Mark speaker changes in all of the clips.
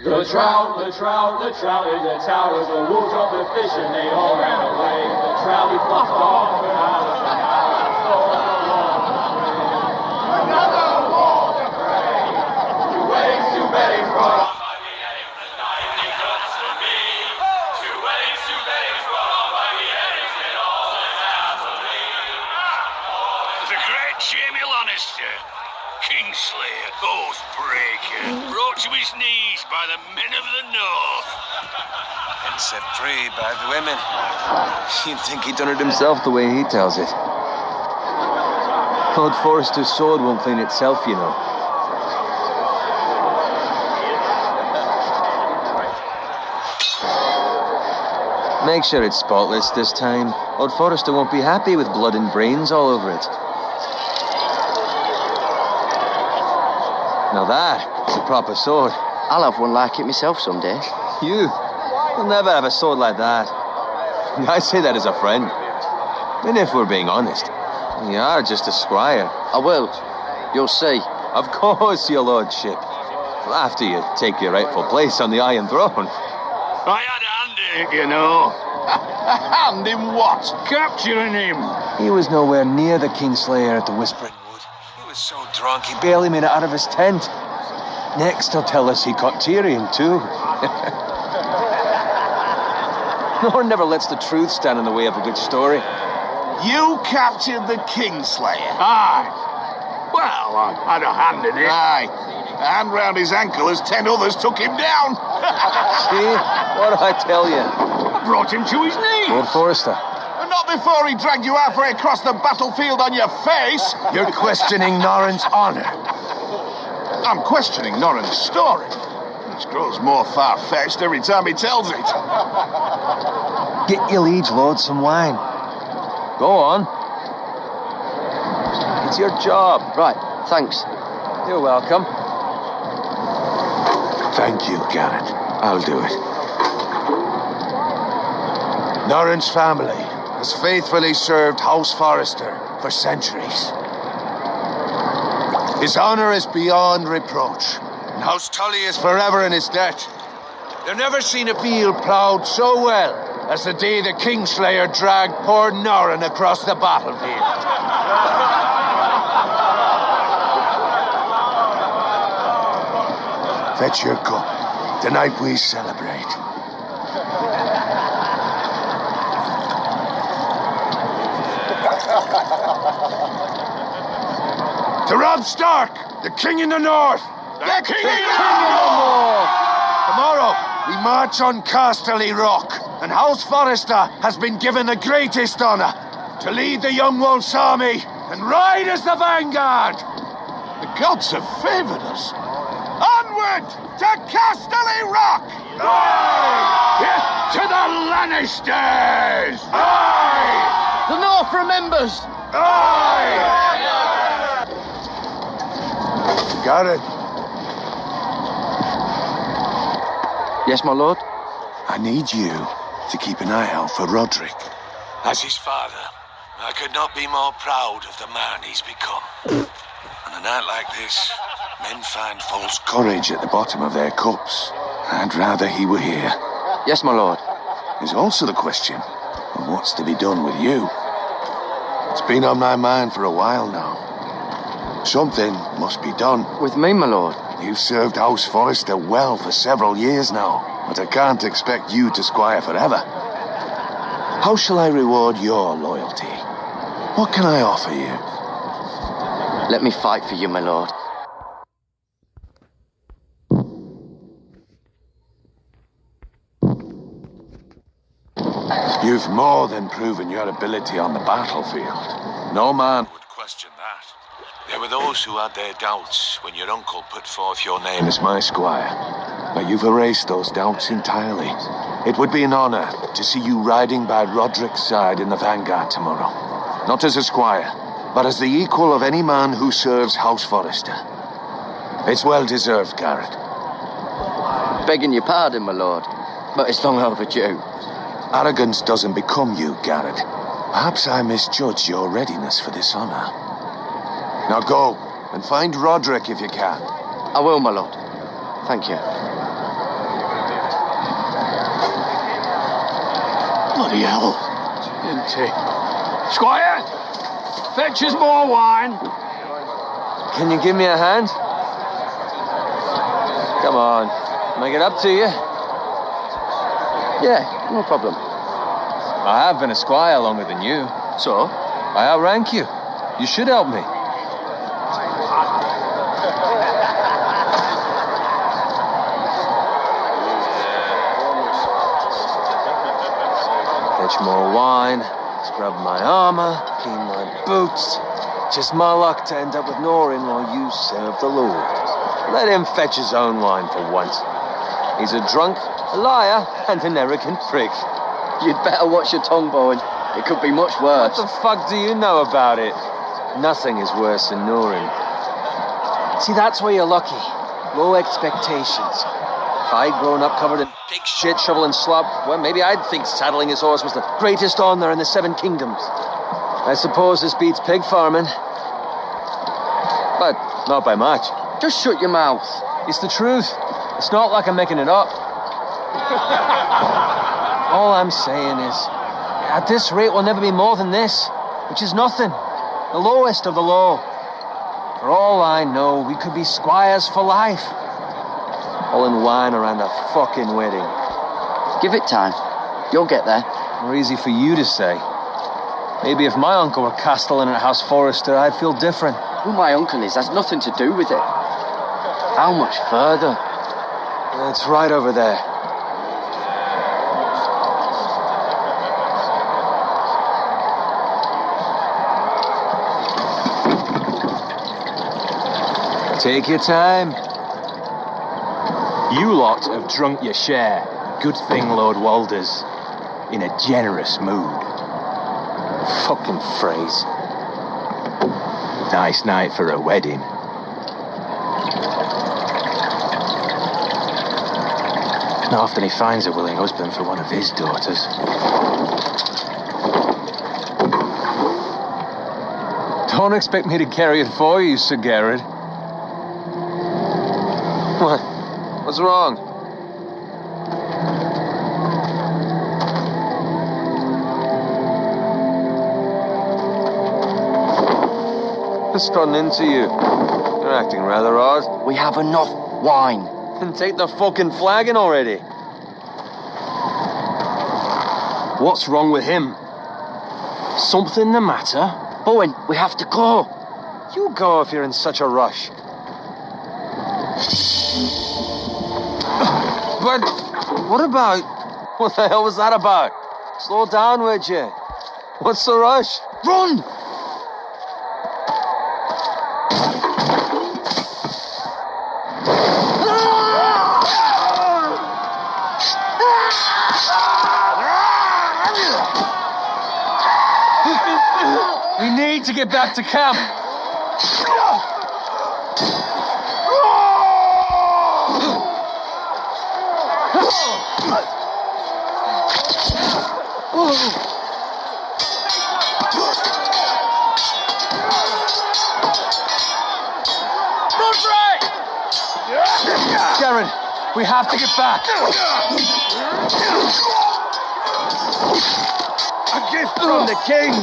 Speaker 1: The trout in the towers, the wolves of the fish, and they all ran away. The trout, he flopped off, and I was the house for another war to pray. Two weddings, two beddings, brought on by the headings, the night he cuts for me. Two weddings, two beddings, brought on by the headings, and all is happily.
Speaker 2: The great Jamie Lannister, Kingslayer, Oathbreaker, brought to his knees by the men of the North.
Speaker 3: And set free by the women. You'd think he'd done it himself the way he tells it. Lord Forrester's sword won't clean itself, you know. Make sure it's spotless this time. Lord Forrester won't be happy with blood and brains all over it. Now that is a proper sword.
Speaker 4: I'll have one like it myself someday.
Speaker 3: You'll never have a sword like that. I say that as a friend. And if we're being honest, you are just a squire.
Speaker 4: I will. You'll see.
Speaker 3: Of course, your lordship. After you take your rightful place on the Iron Throne.
Speaker 2: I had a hand in it, you know.
Speaker 5: A hand in what?
Speaker 2: Capturing him.
Speaker 3: He was nowhere near the Kingslayer at the Whispering Wood. He was so drunk he barely made it out of his tent. Next he'll tell us he caught Tyrion too. Nor never lets the truth stand in the way of a good story.
Speaker 5: You captured the Kingslayer?
Speaker 2: Aye. Well, I had a hand in it.
Speaker 5: Aye. A hand round his ankle as 10 others took him down.
Speaker 3: See? What did I tell you?
Speaker 2: I brought him to his knees.
Speaker 3: Lord Forrester.
Speaker 5: And not before he dragged you halfway across the battlefield on your face.
Speaker 3: You're questioning Norrin's honor.
Speaker 5: I'm questioning Norrin's story. It grows more far-fetched every time he tells it.
Speaker 3: Get your liege lord some wine. Go on. It's your job.
Speaker 4: Right, thanks.
Speaker 3: You're welcome.
Speaker 6: Thank you, Garrett. I'll do it. Norrin's family has faithfully served House Forrester for centuries. His honor is beyond reproach, and House Tully is forever in his debt. They've never seen a field ploughed so well as the day the Kingslayer dragged poor Norrin across the battlefield. Fetch your cup. Tonight we celebrate. To Robb Stark, the King in the North.
Speaker 2: The King in the
Speaker 6: North. Tomorrow we march on Casterly Rock, and House Forrester has been given the greatest honor to lead the Young Wolf's army and ride as the vanguard.
Speaker 5: The gods have favored us. Onward to Casterly Rock!
Speaker 2: Aye! Death to the Lannisters!
Speaker 6: Aye!
Speaker 4: The North remembers!
Speaker 6: Aye! Garrett,
Speaker 4: Yes, my lord?
Speaker 6: I need you to keep an eye out for Roderick. As his father, I could not be more proud of the man he's become. On a night like this, men find false courage at the bottom of their cups. I'd rather he were here.
Speaker 4: Yes, my lord.
Speaker 6: There's also the question of what's to be done with you. It's been on my mind for a while now. Something must be done.
Speaker 4: With me, my lord?
Speaker 6: You've served House Forrester well for several years now, but I can't expect you to squire forever. How shall I reward your loyalty? What can I offer you?
Speaker 4: Let me fight for you, my lord.
Speaker 6: You've more than proven your ability on the battlefield. No man would question that. There were those who had their doubts when your uncle put forth your name as my squire. But you've erased those doubts entirely. It would be an honor to see you riding by Roderick's side in the vanguard tomorrow. Not as a squire, but as the equal of any man who serves House Forrester. It's well deserved, Garrett.
Speaker 4: Begging your pardon, my lord, but it's long overdue.
Speaker 6: Arrogance doesn't become you, Garrett. Perhaps I misjudged your readiness for this honor. Now go, and find Roderick if you can.
Speaker 4: I will, my lord. Thank you.
Speaker 5: Bloody hell.
Speaker 2: Empty. Squire, fetch us more wine.
Speaker 3: Can you give me a hand? Come on. Make it up to you.
Speaker 4: Yeah, no problem.
Speaker 3: I have been a squire longer than you.
Speaker 4: So?
Speaker 3: I outrank you. You should help me. Fetch more wine, scrub my armor, clean my boots. Just my luck to end up with Norin while you serve the Lord. Let him fetch his own wine for once. He's a drunk, a liar, and an arrogant prick.
Speaker 4: You'd better watch your tongue, Bowen. It could be much worse.
Speaker 3: What the fuck do you know about it? Nothing is worse than Norin. See, that's where you're lucky. Low expectations. If I'd grown up covered in pig shit, shovel and slop, well, maybe I'd think saddling his horse was the greatest honour in the Seven Kingdoms. I suppose this beats pig farming. But not by much.
Speaker 4: Just shut your mouth.
Speaker 3: It's the truth. It's not like I'm making it up. All I'm saying is, at this rate, we'll never be more than this, which is nothing. The lowest of the low. For all I know, we could be squires for life. All in wine around a fucking wedding.
Speaker 4: Give it time. You'll get there.
Speaker 3: More easy for you to say. Maybe if my uncle were castellan at House Forrester, I'd feel different.
Speaker 4: Who my uncle is has nothing to do with it. How much further?
Speaker 3: It's right over there. Take your time. You lot have drunk your share. Good thing Lord Walder's in a generous mood. Fucking phrase. Nice night for a wedding. Not often he finds a willing husband for one of his daughters. Don't expect me to carry it for you, Sir Garrett. What? What's wrong? What's gotten into you? You're acting rather odd.
Speaker 4: We have enough wine.
Speaker 3: Then take the fucking flagon already. What's wrong with him? Something the matter?
Speaker 4: Bowen, we have to go.
Speaker 3: You go if you're in such a rush. But what about... What the hell was that about? Slow down, would you? What's the rush?
Speaker 4: Run!
Speaker 3: We need to get back to camp. Sharon, we have to get back. A gift from the king.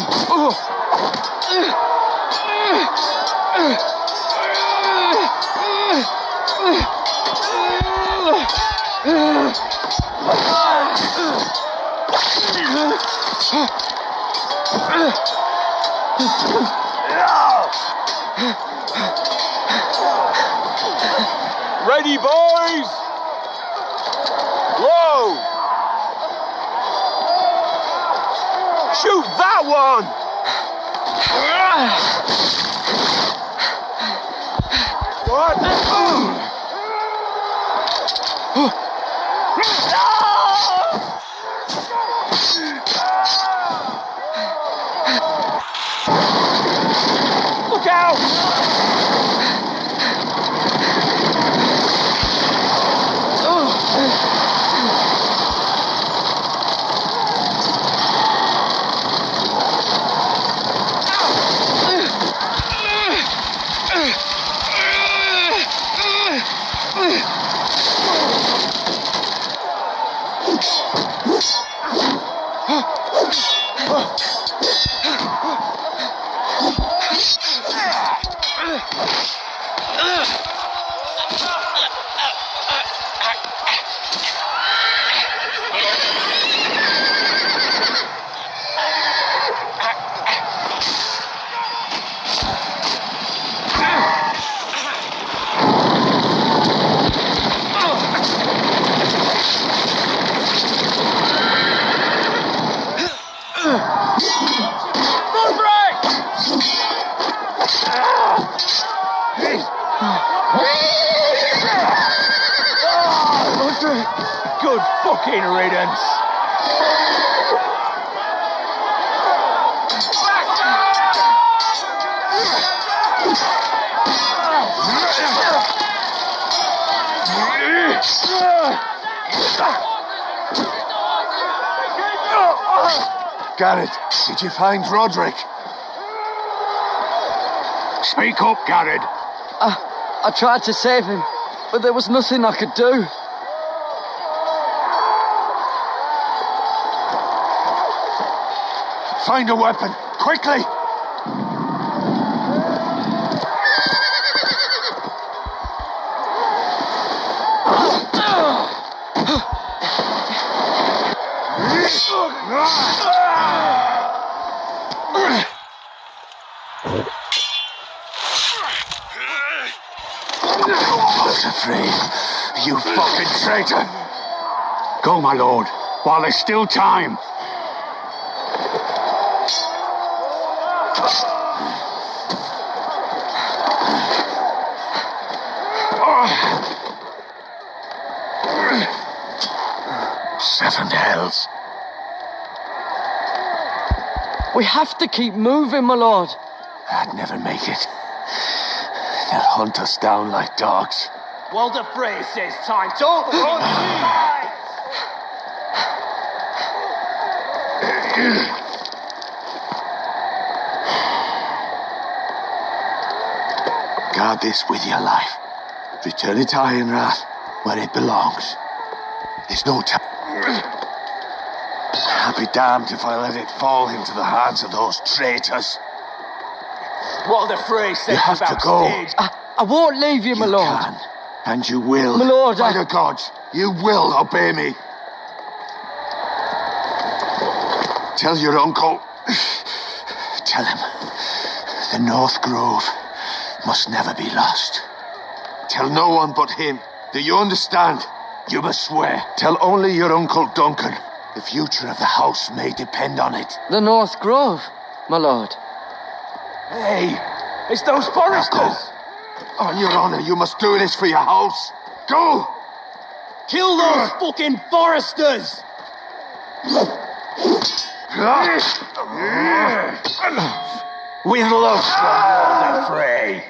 Speaker 3: Ready, boys! Low! Shoot that one! What? Look out! Good fucking riddance.
Speaker 6: Garrett, did you find Roderick?
Speaker 2: Speak up, Garrett.
Speaker 4: I tried to save him, but there was nothing I could do.
Speaker 6: Find a weapon, quickly!
Speaker 2: Afraid, you fucking traitor! Go, my lord, while there's still time. Seven hells.
Speaker 4: We have to keep moving, my lord.
Speaker 6: I'd never make it. They'll hunt us down like dogs.
Speaker 3: Walder Frey says time to run.
Speaker 6: Guard this with your life. Return it to Ironrath, where it belongs. There's no time. I'll be damned if I let it fall into the hands of those traitors.
Speaker 3: Walder Frey says
Speaker 6: You have to go.
Speaker 4: I won't leave you, my
Speaker 6: You
Speaker 4: lord.
Speaker 6: can, and you will.
Speaker 4: My lord,
Speaker 6: By the gods, you will obey me. Tell your uncle. Tell him the North Grove must never be lost. Tell no one but him. Do you understand? You must swear. Tell only your Uncle Duncan. The future of the house may depend on it.
Speaker 4: The North Grove, my lord.
Speaker 3: Hey, it's those
Speaker 6: Now
Speaker 3: foresters.
Speaker 6: go. On your honor, you must do this for your house. Go!
Speaker 3: Kill those fucking foresters. We love Walder Frey.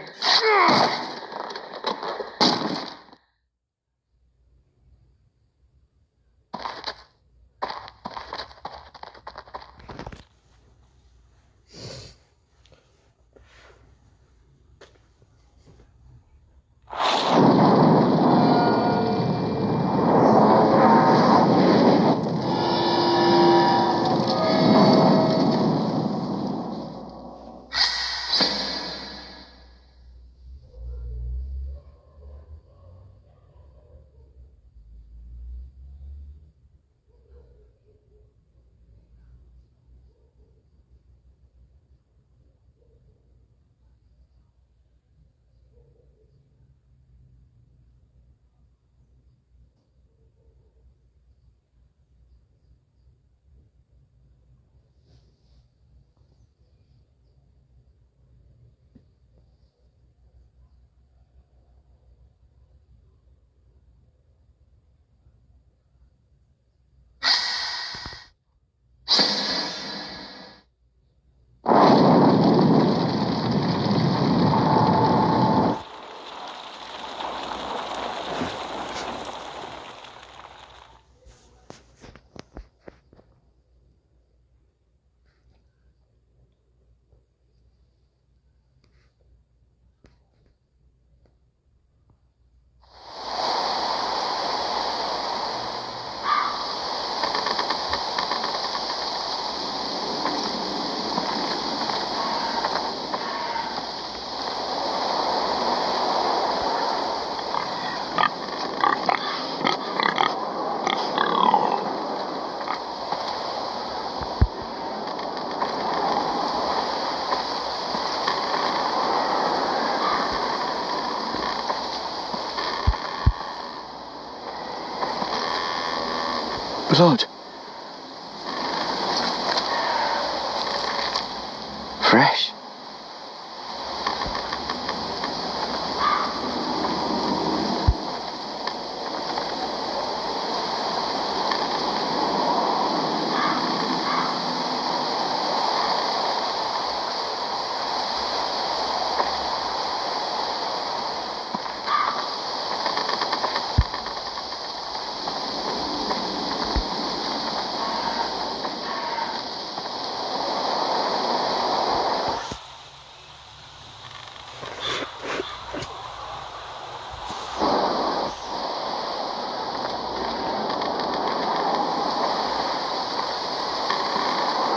Speaker 4: Blood. Fresh.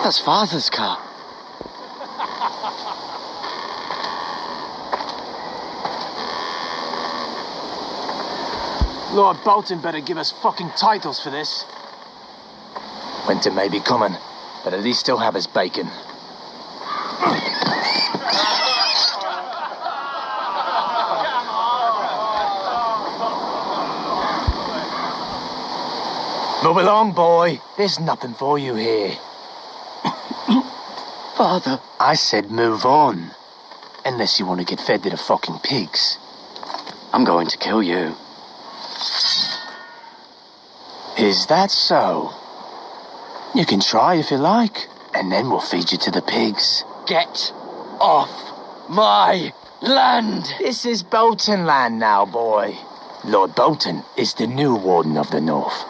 Speaker 4: That's Father's car.
Speaker 3: Lord Bolton better give us fucking titles for this.
Speaker 4: Winter may be coming, but at least he'll have his bacon. Move along, boy. There's nothing for you here. Father. I said move on. Unless you want to get fed to the fucking pigs. I'm going to kill you. Is that so? You can try if you like. And then we'll feed you to the pigs. Get off my land! This is Bolton land now, boy. Lord Bolton is the new Warden of the North.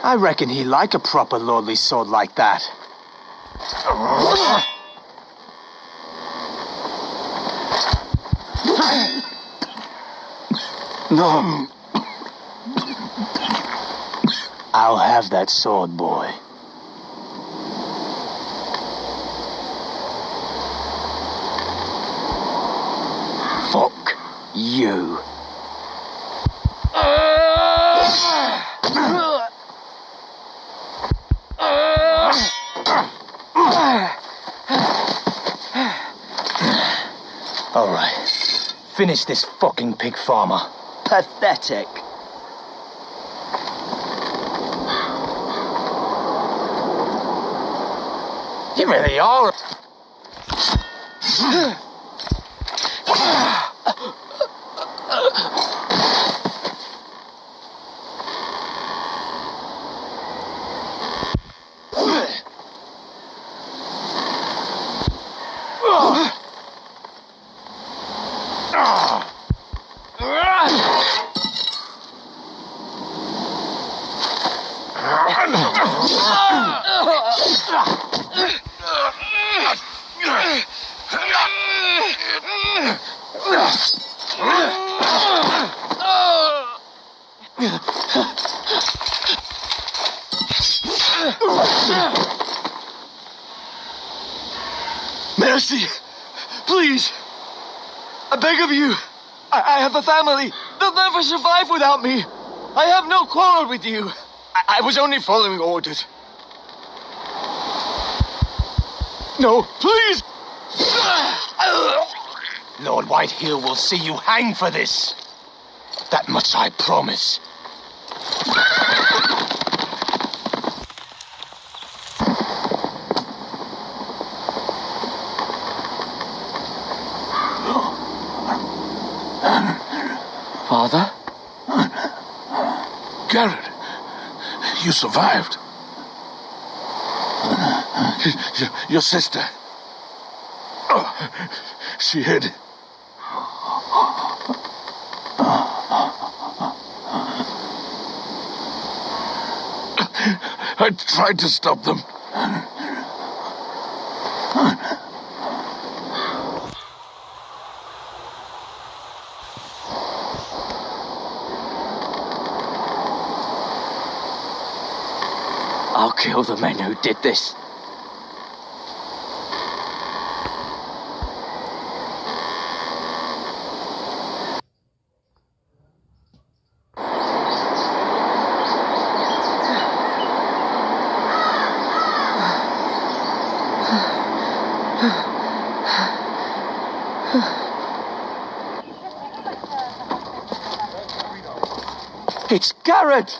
Speaker 4: I reckon he'd like a proper lordly sword like that. No. I'll have that sword, boy. Fuck you. All right. Finish this fucking pig farmer. Pathetic. You really are. Mercy, please, I beg of you. I have a family. They'll never survive without me. I have no quarrel with you. I was only following orders. No, please. Lord Whitehill will see you hang for this. That much I promise. Father?
Speaker 5: Garrett, you survived. Your sister. Oh, she hid. I tried to stop them.
Speaker 4: I'll kill the men who did this. It's Garrett!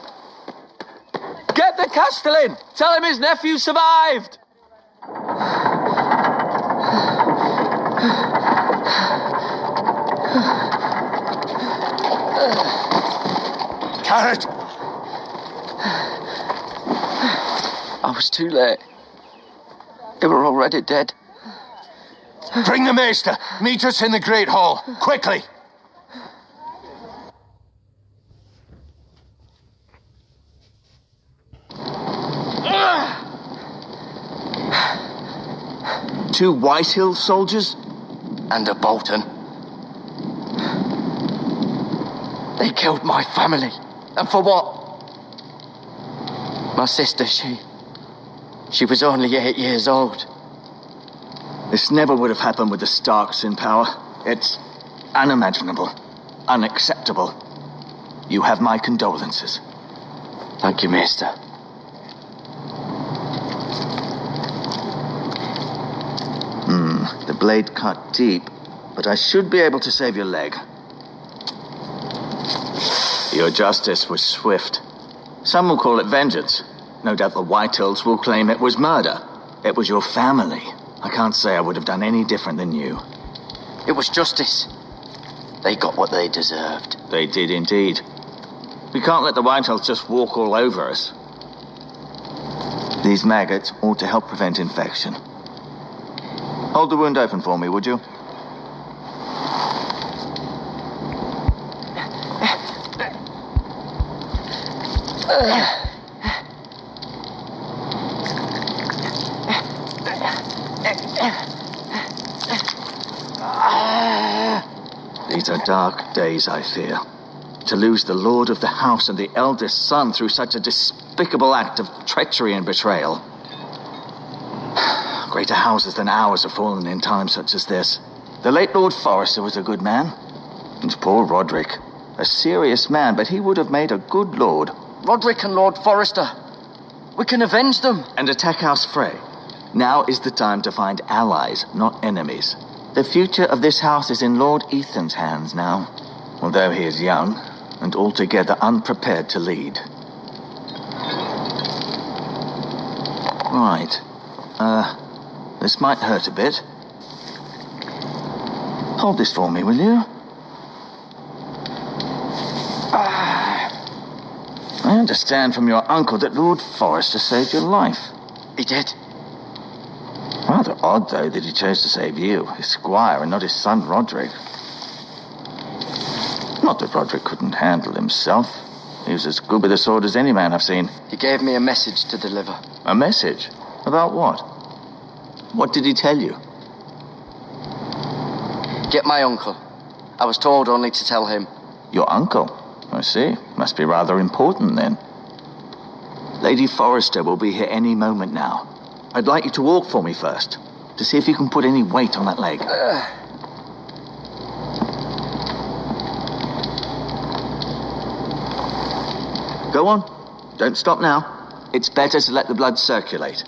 Speaker 4: Get
Speaker 3: the Castellan! Tell him his nephew survived!
Speaker 6: Carrot!
Speaker 4: I was too late. They were already dead.
Speaker 6: Bring the maester. Meet us in the Great Hall. Quickly!
Speaker 5: Two Whitehill soldiers?
Speaker 4: And a Bolton. They killed my family. And for what? My sister, she was only 8 years old.
Speaker 5: This never would have happened with the Starks in power. It's unimaginable. Unacceptable. You have my condolences.
Speaker 4: Thank you, Maester.
Speaker 5: The blade cut deep, but I should be able to save your leg. Your justice was swift. Some will call it vengeance. No doubt the Whitehills will claim it was murder. It was your family. I can't say I would have done any different than you.
Speaker 4: It was justice. They got what they deserved.
Speaker 5: They did indeed. We can't let the Whitehills just walk all over us. These maggots ought to help prevent infection. Hold the wound open for me, would you? These are dark days, I fear. To lose the lord of the house and the eldest son through such a despicable act of treachery and betrayal. Greater houses than ours have fallen in times such as this. The late Lord Forrester was a good man. And poor Roderick. A serious man, but he would have made a good lord.
Speaker 4: Roderick and Lord Forrester. We can avenge them.
Speaker 5: And attack House Frey. Now is the time to find allies, not enemies. The future of this house is in Lord Ethan's hands now. Although he is young, and altogether unprepared to lead. Right. This might hurt a bit. Hold this for me, will you? I understand from your uncle that Lord Forrester saved your life.
Speaker 4: He did.
Speaker 5: Rather odd, though, that he chose to save you, his squire, and not his son Roderick. Not that Roderick couldn't handle himself. He was as good with a sword as any man I've seen.
Speaker 4: He gave me a message to deliver.
Speaker 5: A message? About what? What did he tell you?
Speaker 4: Get my uncle. I was told only to tell him.
Speaker 5: Your uncle? I see. Must be rather important, then. Lady Forrester will be here any moment now. I'd like you to walk for me first, to see if you can put any weight on that leg. Go on. Don't stop now. It's better to let the blood circulate.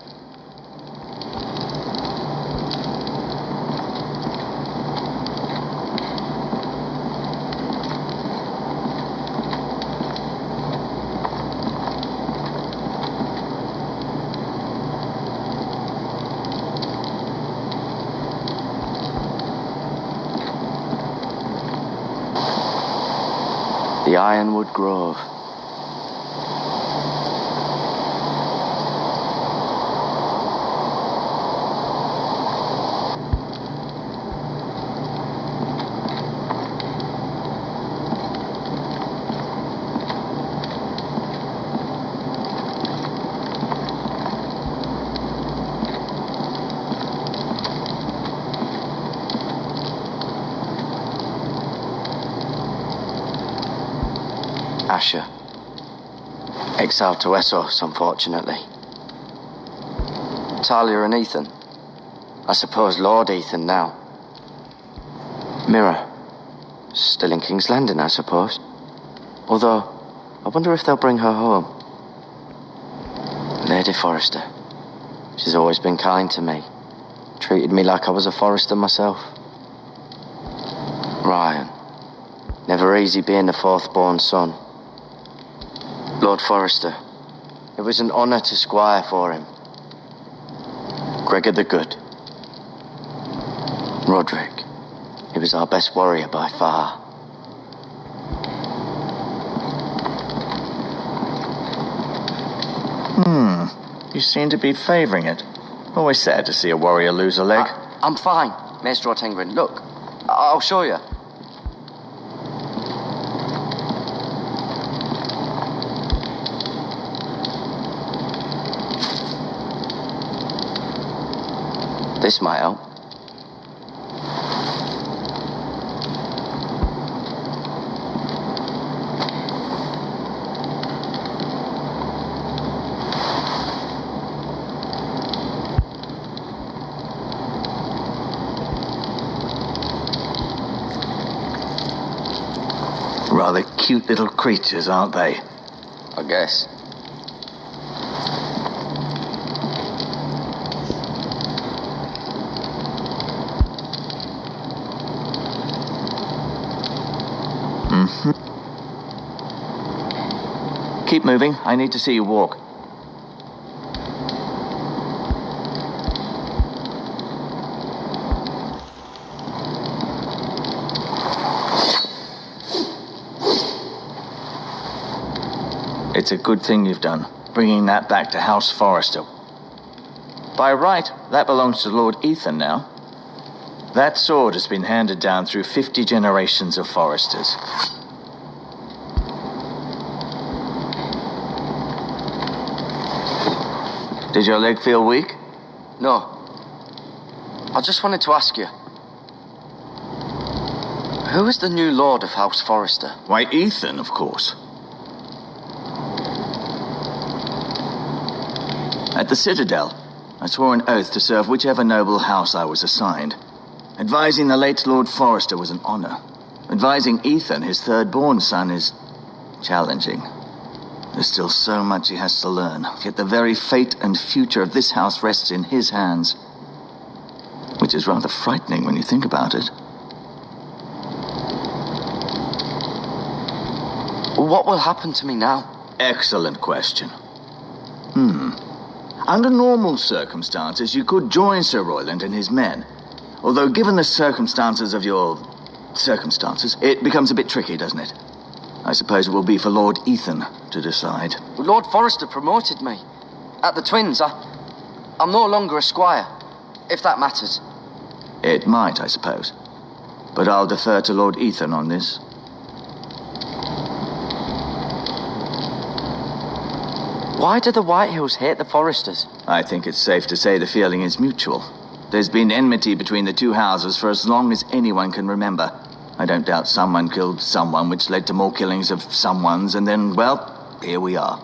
Speaker 4: The Ironwood Grove. Asher. Exiled to Essos, unfortunately. Talia and Ethan. I suppose Lord Ethan now. Mira. Still in King's Landing, I suppose. Although, I wonder if they'll bring her home. Lady Forrester. She's always been kind to me. Treated me like I was a Forrester myself. Ryan. Never easy being the fourth-born son. Lord Forrester. It
Speaker 7: It was an honour to squire for him. Gregor the Good. Roderick. He was our best warrior by far.
Speaker 5: You seem to be favouring it. Always sad to see a warrior lose a leg.
Speaker 7: I'm fine, Maester Ortengrin. Look, I'll show you. This might help.
Speaker 5: Rather cute little creatures, aren't they?
Speaker 7: I guess.
Speaker 5: Keep moving. I need to see you walk. It's a good thing you've done, bringing that back to House Forrester. By right, that belongs to Lord Ethan now. That sword has been handed down through 50 generations of Forresters. Did your leg feel weak?
Speaker 7: No. I just wanted to ask you. Who is the new Lord of House Forrester?
Speaker 5: Why, Ethan, of course. At the Citadel, I swore an oath to serve whichever noble house I was assigned. Advising the late Lord Forrester was an honor. Advising Ethan, his third-born son, is challenging. There's still so much he has to learn, yet the very fate and future of this house rests in his hands. Which is rather frightening when you think about it.
Speaker 7: What will happen to me now?
Speaker 5: Excellent question. Under normal circumstances, you could join Sir Royland and his men. Although, given the circumstances of your circumstances, it becomes a bit tricky, doesn't it? I suppose it will be for Lord Ethan to decide.
Speaker 7: Lord Forrester promoted me. At the Twins, I'm no longer a squire, if that matters.
Speaker 5: It might, I suppose. But I'll defer to Lord Ethan on this.
Speaker 7: Why do the Whitehills hate the Forresters?
Speaker 5: I think it's safe to say the feeling is mutual. There's been enmity between the two houses for as long as anyone can remember. I don't doubt someone killed someone, which led to more killings of someones, and then, well, here we are.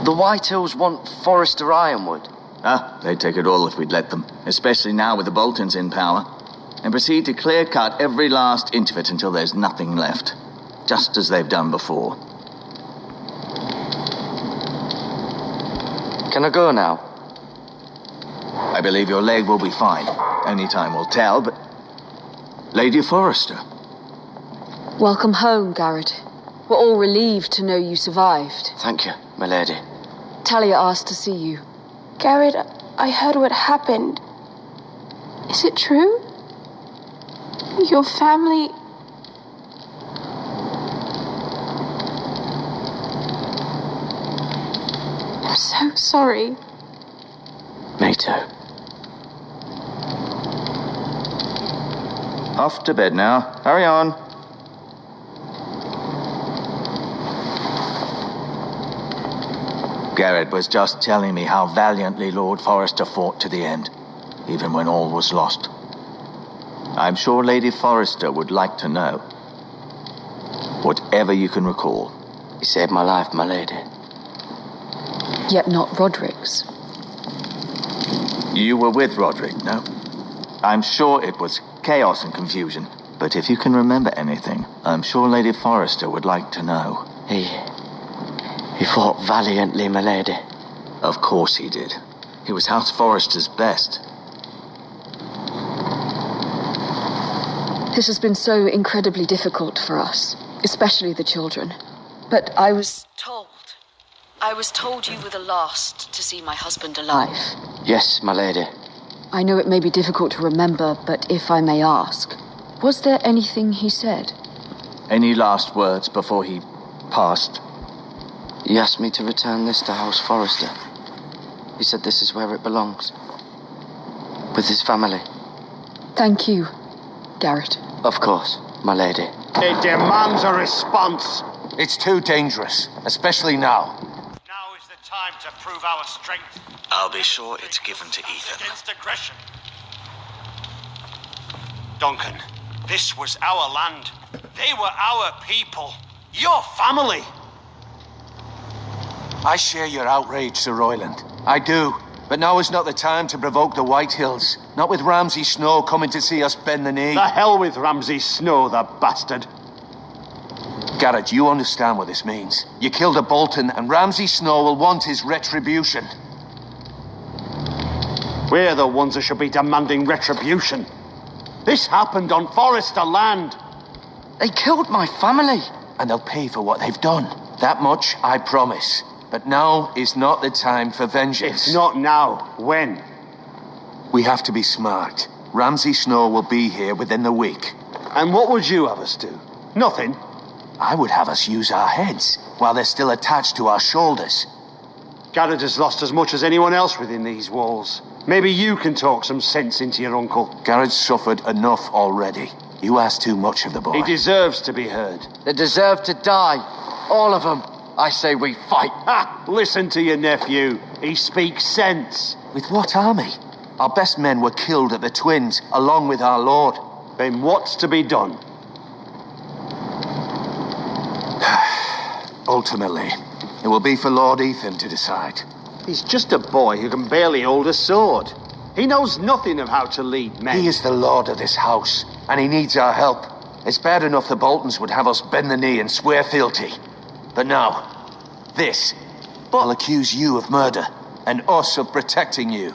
Speaker 7: The Whitehills want Forrester Ironwood.
Speaker 5: They'd take it all if we'd let them, especially now with the Boltons in power, and proceed to clear-cut every last inch of it until there's nothing left, just as they've done before.
Speaker 7: Can I go now?
Speaker 5: I believe your leg will be fine. Only time will tell, but... Lady Forrester.
Speaker 8: Welcome home, Garrett. We're all relieved to know you survived.
Speaker 7: Thank you, my lady.
Speaker 8: Talia asked to see you.
Speaker 9: Garrett, I heard what happened. Is it true? Your family... I'm so sorry.
Speaker 7: Me too.
Speaker 5: Off to bed now. Hurry on. Garrett was just telling me how valiantly Lord Forrester fought to the end, even when all was lost. I'm sure Lady Forrester would like to know. Whatever you can recall.
Speaker 7: He saved my life, my lady.
Speaker 8: Yet not Roderick's.
Speaker 5: You were with Roderick, no? I'm sure it was chaos and confusion. But if you can remember anything, I'm sure Lady Forrester would like to know.
Speaker 7: He fought valiantly, my lady.
Speaker 5: Of course he did. He was House Forrester's best.
Speaker 8: This has been so incredibly difficult for us, especially the children. But I was told you were the last to see my husband alive.
Speaker 7: Yes, my lady.
Speaker 8: I know it may be difficult to remember, but if I may ask, was there anything he said?
Speaker 5: Any last words before he passed?
Speaker 7: He asked me to return this to House Forrester. He said this is where it belongs. With his family.
Speaker 8: Thank you, Garrett.
Speaker 7: Of course, my lady.
Speaker 10: It demands a response.
Speaker 6: It's too dangerous, especially now.
Speaker 10: Now is the time to prove our strength.
Speaker 5: I'll be sure it's given to Ethan.
Speaker 10: Against aggression. Duncan, this was our land. They were our people. Your family.
Speaker 6: I share your outrage, Sir Royland. I do. But now is not the time to provoke the Whitehills. Not with Ramsey Snow coming to see us bend the knee.
Speaker 10: The hell with Ramsey Snow, the bastard.
Speaker 6: Garrett, you understand what this means. You killed a Bolton, and Ramsey Snow will want his retribution.
Speaker 10: We're the ones who should be demanding retribution. This happened on Forrester land.
Speaker 7: They killed my family.
Speaker 6: And they'll pay for what they've done. That much, I promise. But now is not the time for vengeance.
Speaker 10: If not now, when?
Speaker 6: We have to be smart. Ramsey Snow will be here within the week.
Speaker 10: And what would you have us do? Nothing.
Speaker 6: I would have us use our heads while they're still attached to our shoulders.
Speaker 10: Garrett has lost as much as anyone else within these walls. Maybe you can talk some sense into your uncle.
Speaker 6: Garrett's suffered enough already. You ask too much of the boy.
Speaker 10: He deserves to be heard.
Speaker 7: They deserve to die. All of them. I say we fight.
Speaker 10: Ha! Listen to your nephew. He speaks sense.
Speaker 6: With what army? Our best men were killed at the Twins, along with our lord.
Speaker 10: Then what's to be done?
Speaker 6: Ultimately, it will be for Lord Ethan to decide.
Speaker 10: He's just a boy who can barely hold a sword. He knows nothing of how to lead men.
Speaker 6: He is the lord of this house, and he needs our help. It's bad enough the Boltons would have us bend the knee and swear fealty. But now, this will accuse you of murder, and us of protecting you.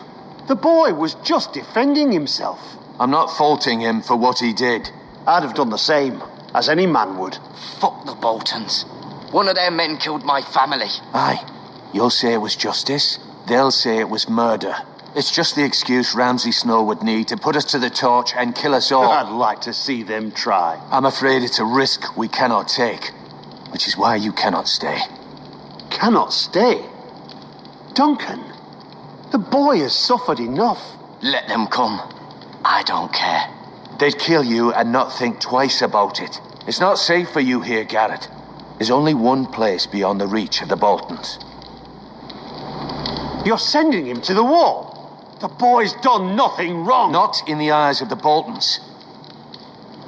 Speaker 10: The boy was just defending himself.
Speaker 6: I'm not faulting him for what he did.
Speaker 10: I'd have done the same, as any man would.
Speaker 7: Fuck the Boltons. One of their men killed my family.
Speaker 6: Aye. You'll say it was justice. They'll say it was murder. It's just the excuse Ramsey Snow would need to put us to the torch and kill us all.
Speaker 10: I'd like to see them try.
Speaker 6: I'm afraid it's a risk we cannot take, which is why you cannot stay.
Speaker 10: Cannot stay? Duncan, the boy has suffered enough.
Speaker 7: Let them come. I don't care.
Speaker 6: They'd kill you and not think twice about it. It's not safe for you here, Garrett. There's only one place beyond the reach of the Boltons.
Speaker 10: You're sending him to the wall. The boy's done nothing wrong.
Speaker 6: Not in the eyes of the Boltons.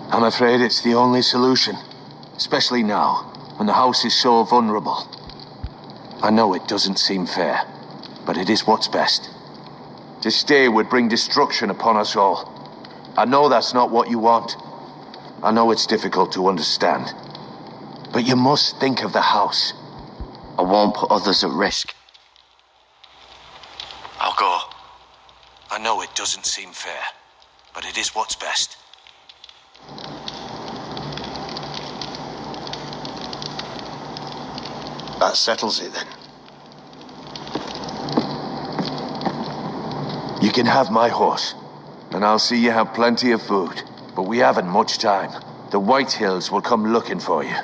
Speaker 6: I'm afraid it's the only solution. Especially now, when the house is so vulnerable. I know it doesn't seem fair, but it is what's best. To stay would bring destruction upon us all. I know that's not what you want. I know it's difficult to understand. But you must think of the house.
Speaker 7: I won't put others at risk.
Speaker 6: I'll go. I know it doesn't seem fair, but it is what's best.
Speaker 10: That settles it then.
Speaker 6: You can have my horse, and I'll see you have plenty of food. But we haven't much time. The Whitehills will come looking for you.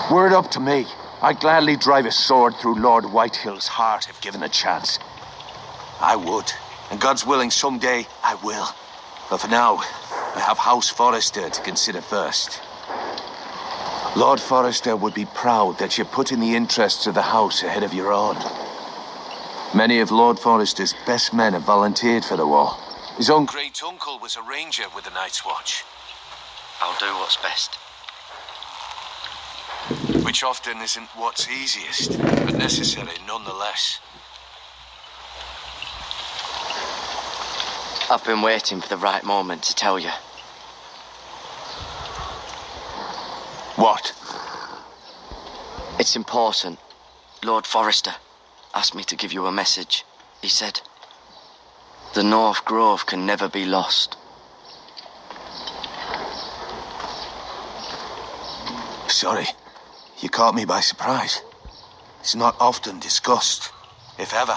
Speaker 6: Were it up to me, I'd gladly drive a sword through Lord Whitehill's heart if given a chance. I would, and God's willing someday I will. But for now, I have House Forrester to consider first. Lord Forrester would be proud that you're putting the interests of the house ahead of your own. Many of Lord Forrester's best men have volunteered for the war. His own great uncle was a ranger with the Night's Watch.
Speaker 7: I'll do what's best.
Speaker 6: Which often isn't what's easiest, but necessary nonetheless.
Speaker 7: I've been waiting for the right moment to tell you.
Speaker 6: What?
Speaker 7: It's important. Lord Forrester asked me to give you a message. He said, the North Grove can never be lost.
Speaker 6: Sorry, you caught me by surprise. It's not often discussed, if ever.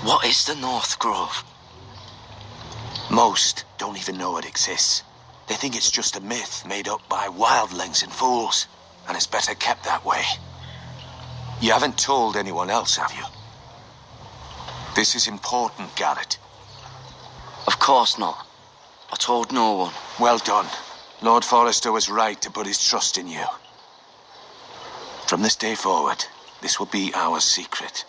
Speaker 7: What is the North Grove?
Speaker 6: Most don't even know it exists. They think it's just a myth made up by wildlings and fools, and it's better kept that way. You haven't told anyone else, have you? This is important, Garrett.
Speaker 7: Of course not. I told no one.
Speaker 6: Well done. Lord Forrester was right to put his trust in you. From this day forward, this will be our secret.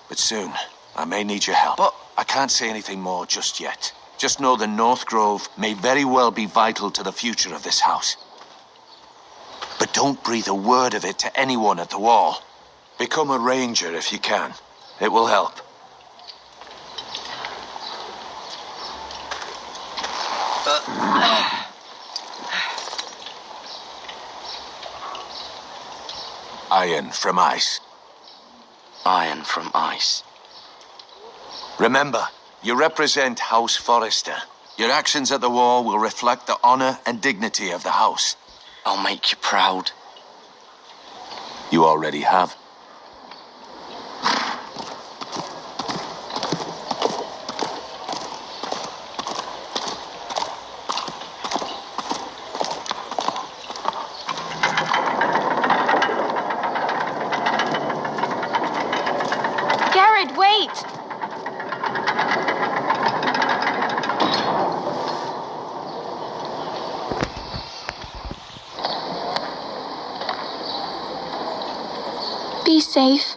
Speaker 6: But soon, I may need your help.
Speaker 7: But
Speaker 6: I can't say anything more just yet. Just know the North Grove may very well be vital to the future of this house. But don't breathe a word of it to anyone at the wall. Become a ranger if you can. It will help. Iron from ice.
Speaker 7: Iron from ice.
Speaker 6: Remember, you represent House Forrester. Your actions at the wall will reflect the honor and dignity of the house.
Speaker 7: I'll make you proud.
Speaker 6: You already have.
Speaker 9: Garrett, wait! Be safe.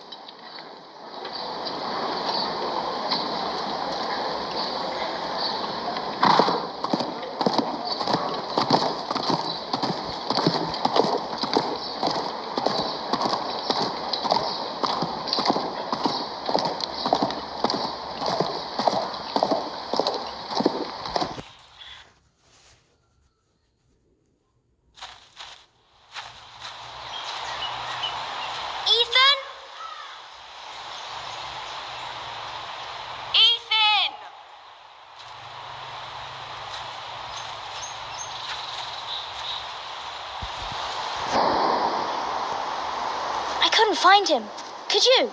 Speaker 11: Couldn't find him. Could you?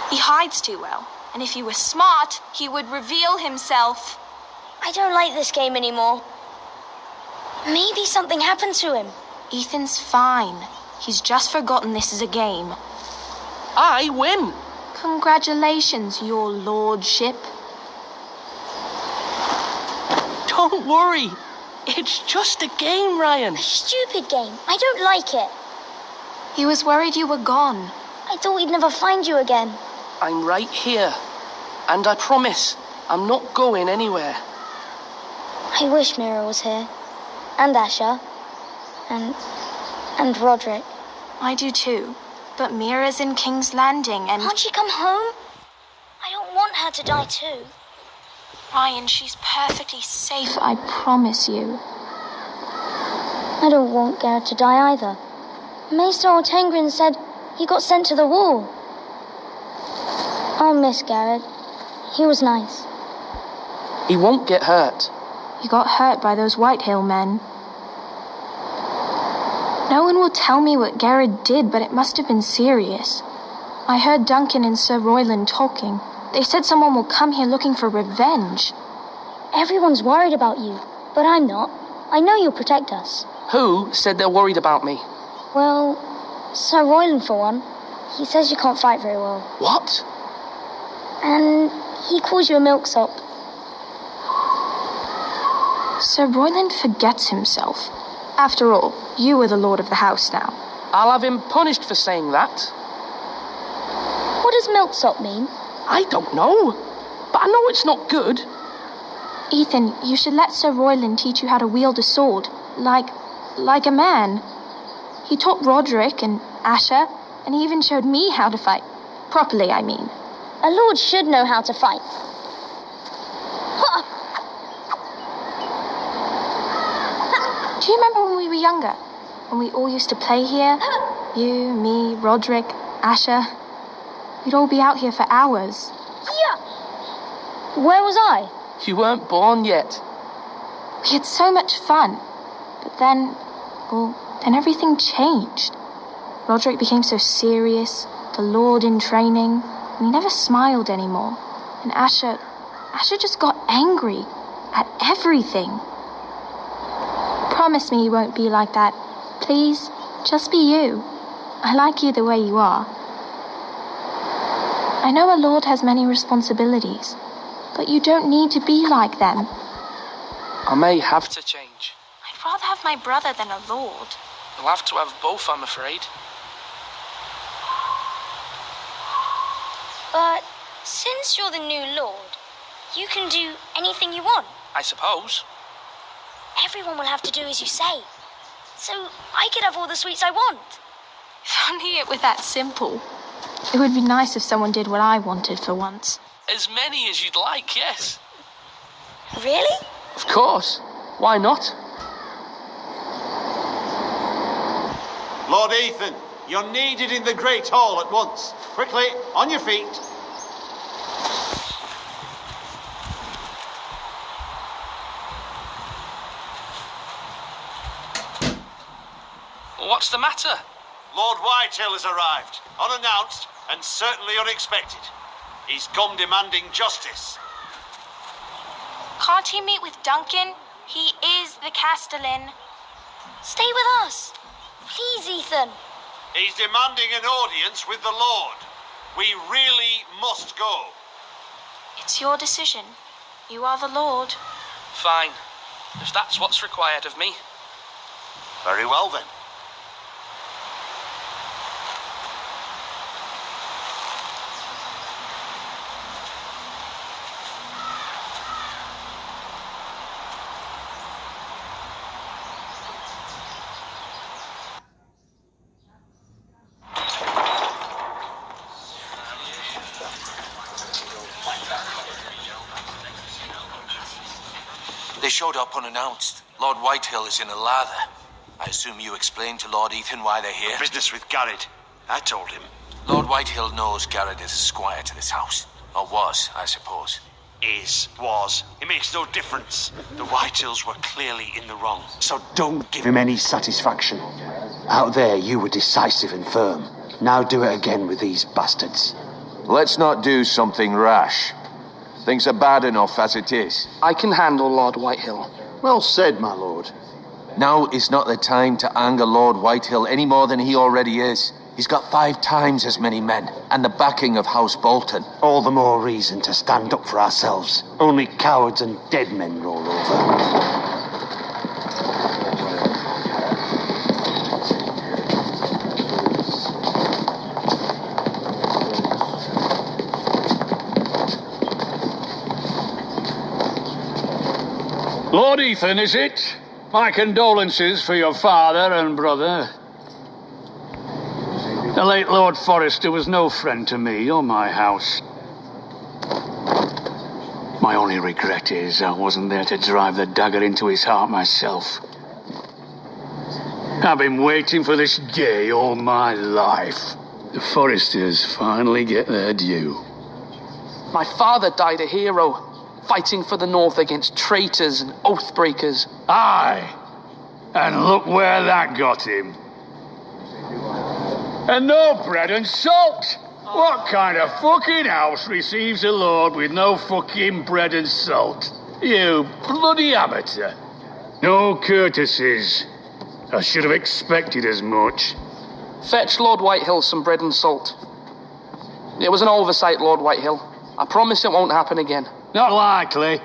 Speaker 9: He hides too well, and if he were smart, he would reveal himself.
Speaker 11: I don't like this game anymore. Maybe something happened to him.
Speaker 9: Ethan's fine. He's just forgotten this is a game.
Speaker 12: I win.
Speaker 9: Congratulations, your lordship.
Speaker 12: Don't worry. It's just a game, Ryan.
Speaker 11: A stupid game. I don't like it.
Speaker 9: He was worried you were gone.
Speaker 11: I thought we'd never find you again.
Speaker 12: I'm right here. And I promise, I'm not going anywhere.
Speaker 11: I wish Mira was here. And Asher. And Roderick.
Speaker 9: I do too. But Mira's in King's Landing and...
Speaker 11: Can't she come home? I don't want her to die too.
Speaker 9: Ryan, she's perfectly safe, I promise you.
Speaker 11: I don't want Garrett to die either. Maester Ortengrin said he got sent to the wall. I'll miss Garrett. He was nice.
Speaker 12: He won't get hurt.
Speaker 9: He got hurt by those Whitehill men. No one will tell me what Garrett did, but it must have been serious. I heard Duncan and Sir Royland talking. They said someone will come here looking for revenge.
Speaker 11: Everyone's worried about you, but I'm not. I know you'll protect us.
Speaker 12: Who said they're worried about me?
Speaker 11: Well, Sir Royland for one. He says you can't fight very well.
Speaker 12: What?
Speaker 11: And he calls you a milksop.
Speaker 9: Sir Royland forgets himself. After all, you are the lord of the house now.
Speaker 12: I'll have him punished for saying that.
Speaker 11: What does milksop mean?
Speaker 12: I don't know, but I know it's not good.
Speaker 9: Ethan, you should let Sir Royland teach you how to wield a sword, like a man. He taught Roderick and Asher, and he even showed me how to fight. Properly, I mean.
Speaker 11: A lord should know how to fight.
Speaker 9: Do you remember when we were younger? When we all used to play here? You, me, Roderick, Asher. We'd all be out here for hours.
Speaker 11: Yeah. Where was I?
Speaker 12: You weren't born yet.
Speaker 9: We had so much fun. But then, then everything changed. Roderick became so serious, the Lord in training, and he never smiled anymore. And Asher just got angry at everything. Promise me you won't be like that. Please, just be you. I like you the way you are. I know a lord has many responsibilities, but you don't need to be like them.
Speaker 12: I may have to change.
Speaker 9: I'd rather have my brother than a lord.
Speaker 12: You'll have to have both, I'm afraid.
Speaker 11: But since you're the new lord, you can do anything you want.
Speaker 12: I suppose.
Speaker 11: Everyone will have to do as you say. So I could have all the sweets I want.
Speaker 9: If only it were that simple. It would be nice if someone did what I wanted for once.
Speaker 12: As many as you'd like, yes.
Speaker 11: Really?
Speaker 12: Of course. Why not?
Speaker 10: Lord Ethan, you're needed in the Great Hall at once. Quickly, on your feet.
Speaker 12: What's the matter?
Speaker 10: Lord Whitehill has arrived, unannounced and certainly unexpected. He's come demanding justice.
Speaker 9: Can't he meet with Duncan? He is the Castellan.
Speaker 11: Stay with us. Please, Ethan.
Speaker 10: He's demanding an audience with the Lord. We really must go.
Speaker 9: It's your decision. You are the Lord.
Speaker 12: Fine. If that's what's required of me.
Speaker 10: Very well then.
Speaker 6: They showed up unannounced. Lord Whitehill is in a lather. I assume you explained to Lord Ethan why they're here?
Speaker 10: Business with Garrett. I told him.
Speaker 6: Lord Whitehill knows Garrett is a squire to this house. Or was, I suppose.
Speaker 10: Was. It makes no difference. The Whitehills were clearly in the wrong. So don't give him any satisfaction. Out there, you were decisive and firm. Now do it again with these bastards.
Speaker 6: Let's not do something rash. Things are bad enough as it is.
Speaker 12: I can handle Lord Whitehill.
Speaker 10: Well said, my lord.
Speaker 6: Now is not the time to anger Lord Whitehill any more than he already is. He's got 5 times as many men, and the backing of House Bolton.
Speaker 10: All the more reason to stand up for ourselves. Only cowards and dead men roll over.
Speaker 13: Lord Ethan, is it? My condolences for your father and brother. The late Lord Forrester was no friend to me or my house. My only regret is I wasn't there to drive the dagger into his heart myself. I've been waiting for this day all my life. The Forresters finally get their due.
Speaker 12: My father died a hero, fighting for the North against traitors and oath-breakers.
Speaker 13: Aye, and look where that got him. And no bread and salt! What kind of fucking house receives a lord with no fucking bread and salt? You bloody amateur. No courtesies. I should have expected as much.
Speaker 12: Fetch Lord Whitehill some bread and salt. It was an oversight, Lord Whitehill. I promise it won't happen again.
Speaker 13: Not likely.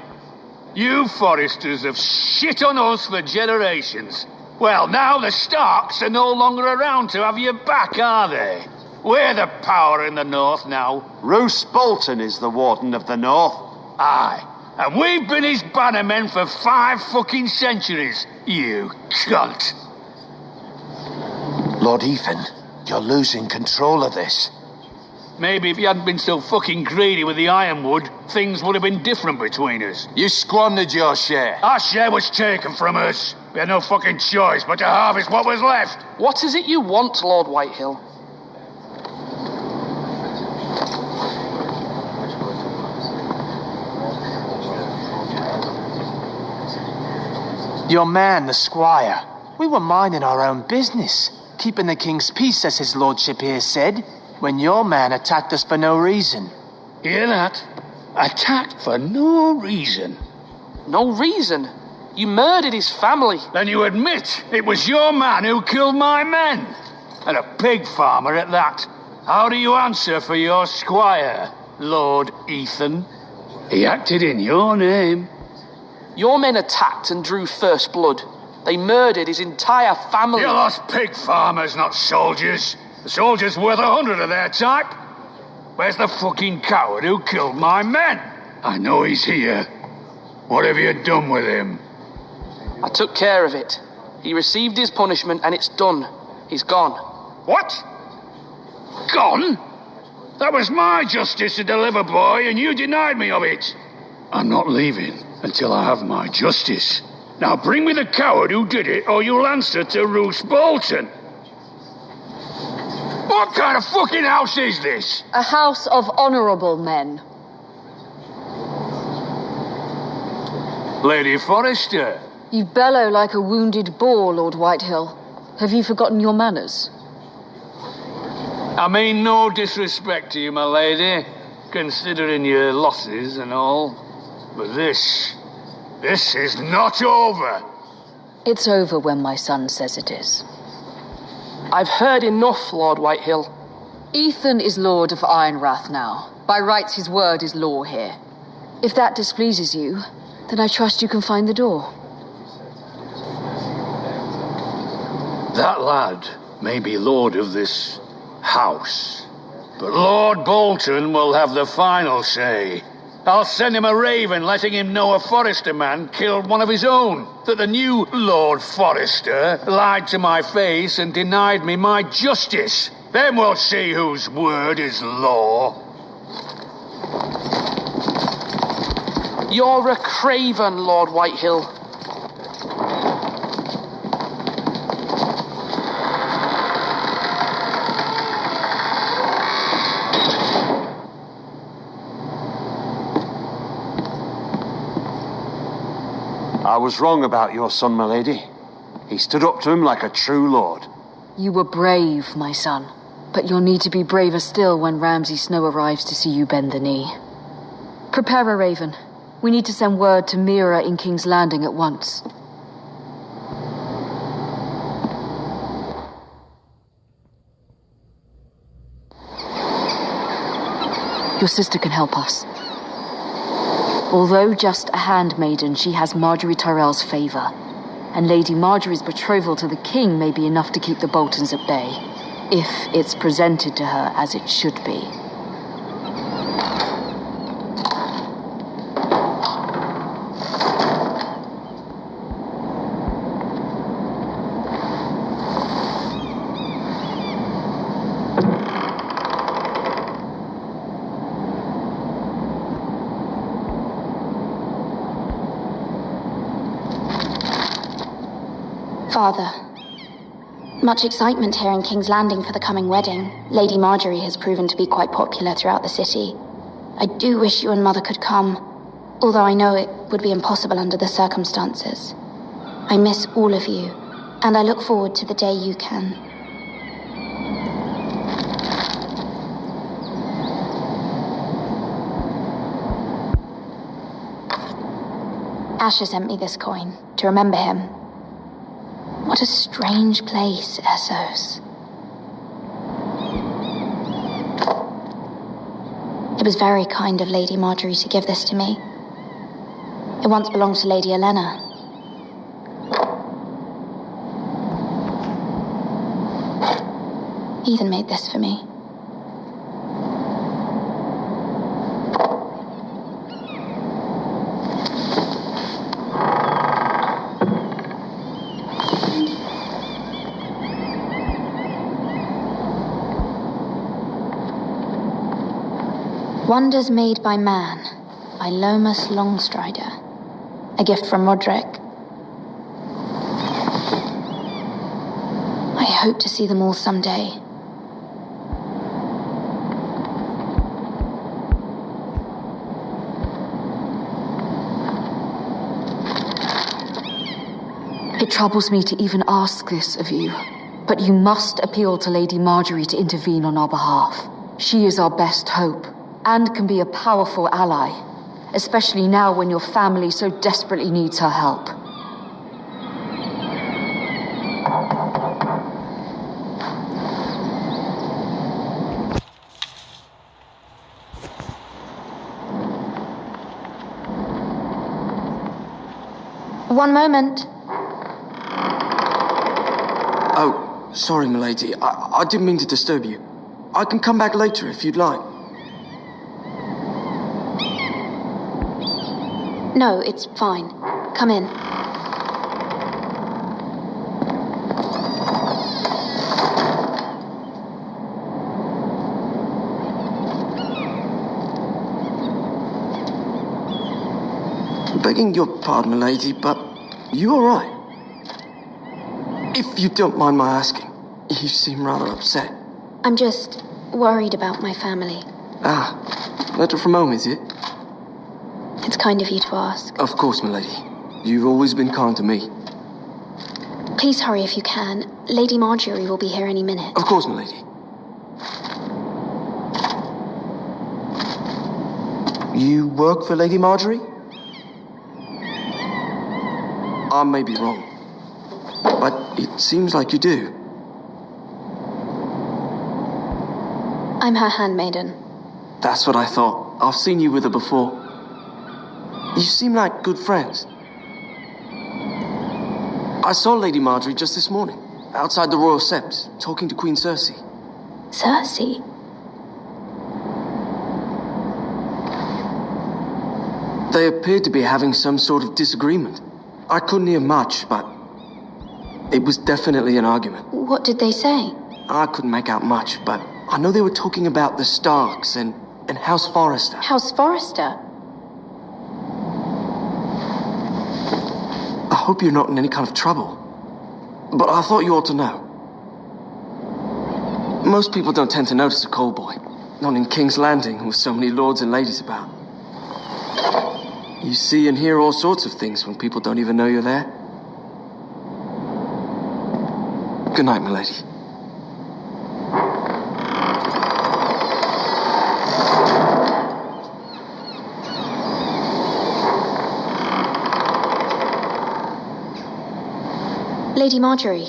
Speaker 13: You Forresters have shit on us for generations. Well, now the Starks are no longer around to have you back, are they? We're the power in the North now.
Speaker 10: Roose Bolton is the Warden of the North.
Speaker 13: Aye. And we've been his bannermen for 5 fucking centuries, you cunt.
Speaker 6: Lord Ethan, you're losing control of this.
Speaker 13: Maybe if you hadn't been so fucking greedy with the ironwood, things would have been different between us.
Speaker 6: You squandered your share.
Speaker 13: Our share was taken from us, We had no fucking choice but to harvest what was left.
Speaker 12: What is it you want, Lord Whitehill?
Speaker 4: Your man, the squire. We were minding our own business, keeping the king's peace, as his lordship here said, when your man attacked us for no reason.
Speaker 13: Hear that? Attacked for no reason.
Speaker 12: No reason? You murdered his family.
Speaker 13: Then you admit it was your man who killed my men. And a pig farmer at that. How do you answer for your squire, Lord Ethan? He acted in your name.
Speaker 12: Your men attacked and drew first blood. They murdered his entire family.
Speaker 13: You lost pig farmers, not soldiers. The soldiers worth 100 of their type. Where's the fucking coward who killed my men? I know he's here. What have you done with him?
Speaker 12: I took care of it. He received his punishment and it's done. He's gone.
Speaker 13: What? Gone? That was my justice to deliver, boy, and you denied me of it. I'm not leaving until I have my justice. Now bring me the coward who did it, or you'll answer to Roose Bolton. What kind of fucking house is this?
Speaker 8: A house of honourable men.
Speaker 13: Lady Forrester.
Speaker 8: You bellow like a wounded boar, Lord Whitehill. Have you forgotten your manners?
Speaker 13: I mean no disrespect to you, my lady, considering your losses and all. But this is not over.
Speaker 8: It's over when my son says it is.
Speaker 12: I've heard enough, Lord Whitehill.
Speaker 8: Ethan is Lord of Ironrath now. By rights, his word is law here. If that displeases you, then I trust you can find the door.
Speaker 13: That lad may be lord of this house, but Lord Bolton will have the final say. I'll send him a raven letting him know a Forrester man killed one of his own, that the new Lord Forrester lied to my face and denied me my justice. Then we'll see whose word is law.
Speaker 12: You're a craven, Lord Whitehill.
Speaker 10: I was wrong about your son, my lady. He stood up to him like a true lord.
Speaker 8: You were brave, my son. But you'll need to be braver still when Ramsey Snow arrives to see you bend the knee. Prepare a raven. We need to send word to Mira in King's Landing at once. Your sister can help us. Although just a handmaiden, she has Marjorie Tyrell's favour. And Lady Marjorie's betrothal to the king may be enough to keep the Boltons at bay, if it's presented to her as it should be.
Speaker 9: Father, much excitement here in King's Landing for the coming wedding. Lady Marjorie has proven to be quite popular throughout the city. I do wish you and Mother could come, although I know it would be impossible under the circumstances. I miss all of you, and I look forward to the day you can. Asher sent me this coin to remember him. What a strange place, Essos. It was very kind of Lady Marjorie to give this to me. It once belonged to Lady Elena. Ethan made this for me. Wonders Made by Man, by Lomas Longstrider. A gift from Roderick. hope to see them all someday.
Speaker 8: It troubles me to even ask this of you, but you must appeal to Lady Marjorie to intervene on our behalf. She is our best hope, and can be a powerful ally, especially now when your family so desperately needs her help.
Speaker 9: One moment.
Speaker 14: Oh, sorry, milady. I didn't mean to disturb you. I can come back later if you'd like.
Speaker 9: No, it's fine. Come in.
Speaker 14: Begging your pardon, milady, but you all right? If you don't mind my asking, you seem rather upset.
Speaker 9: I'm just worried about my family.
Speaker 14: Ah, letter from home, is it?
Speaker 9: It's kind of you to ask.
Speaker 14: Of course, milady. You've always been kind to me.
Speaker 9: Please hurry if you can. Lady Marjorie will be here any minute.
Speaker 14: Of course, milady. You work for Lady Marjorie? I may be wrong, but it seems like you do.
Speaker 9: I'm her handmaiden.
Speaker 14: That's what I thought. I've seen you with her before. You seem like good friends. I saw Lady Marjorie just this morning, outside the Royal Sept, talking to Queen Cersei.
Speaker 9: Cersei?
Speaker 14: They appeared to be having some sort of disagreement. I couldn't hear much, but it was definitely an argument.
Speaker 9: What did they say?
Speaker 14: I couldn't make out much, but I know they were talking about the Starks and House Forrester.
Speaker 9: House Forrester?
Speaker 14: I hope you're not in any kind of trouble, but I thought you ought to know. Most people don't tend to notice a call boy, not in King's Landing with so many lords and ladies about. You see and hear all sorts of things when people don't even know you're there. Good night, milady.
Speaker 9: Lady Marjorie,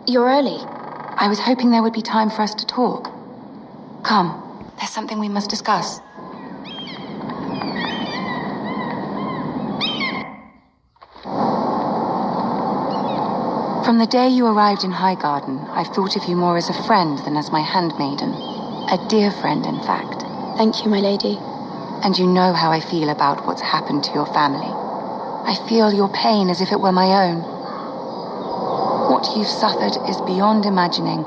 Speaker 9: you're early.
Speaker 15: I was hoping there would be time for us to talk. Come, there's something we must discuss. From the day you arrived in Highgarden, I've thought of you more as a friend than as my handmaiden. A dear friend, in fact.
Speaker 9: Thank you, my lady.
Speaker 15: And you know how I feel about what's happened to your family. I feel your pain as if it were my own. What you've suffered is beyond imagining.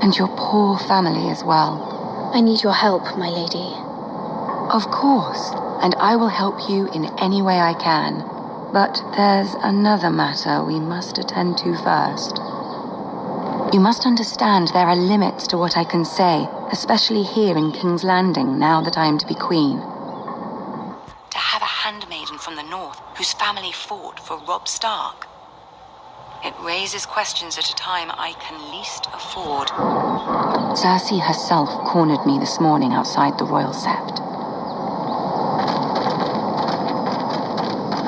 Speaker 15: And your poor family as well.
Speaker 9: I need your help, my lady.
Speaker 15: Of course, and I will help you in any way I can. But there's another matter we must attend to first. You must understand there are limits to what I can say, especially here in King's Landing, now that I am to be queen. To have a handmaiden from the north whose family fought for Robb Stark. It raises questions at a time I can least afford. Cersei herself cornered me this morning outside the Royal Sept.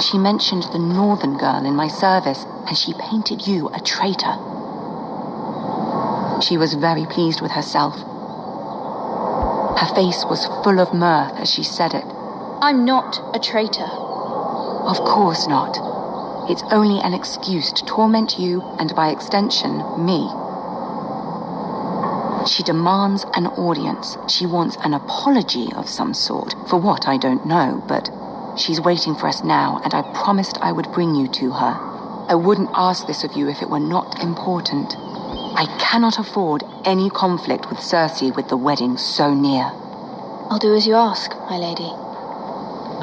Speaker 15: She mentioned the northern girl in my service, and she painted you a traitor. She was very pleased with herself. Her face was full of mirth as she said it.
Speaker 9: I'm not a traitor.
Speaker 15: Of course not. It's only an excuse to torment you, and by extension, me. She demands an audience. She wants an apology of some sort, for what I don't know, but she's waiting for us now, and I promised I would bring you to her. I wouldn't ask this of you if it were not important. I cannot afford any conflict with Cersei with the wedding so near.
Speaker 9: I'll do as you ask, my lady.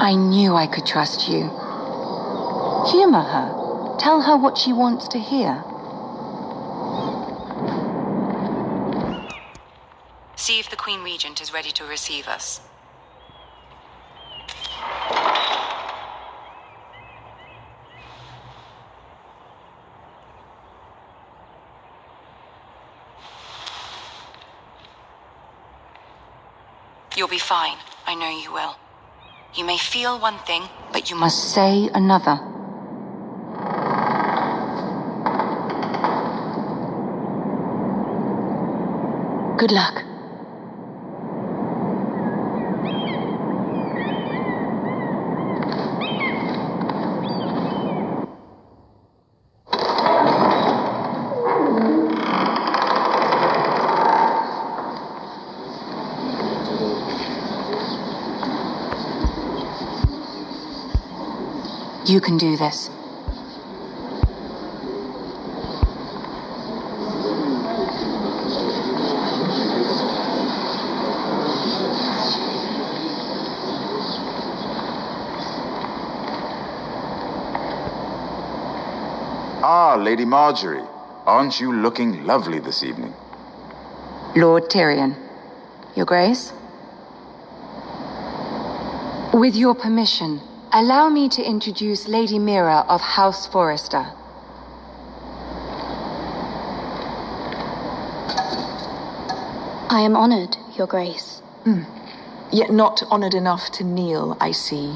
Speaker 15: I knew I could trust you. Humor her. Tell her what she wants to hear. See if the Queen Regent is ready to receive us. You'll be fine. I know you will. You may feel one thing, but you must say another. Good luck. You can do this.
Speaker 16: Ah, Lady Marjorie. Aren't you looking lovely this evening?
Speaker 15: Lord Tyrion, Your Grace? With your permission, allow me to introduce Lady Mira of House Forrester.
Speaker 11: I am honored, Your Grace.
Speaker 15: Yet not honored enough to kneel, I see.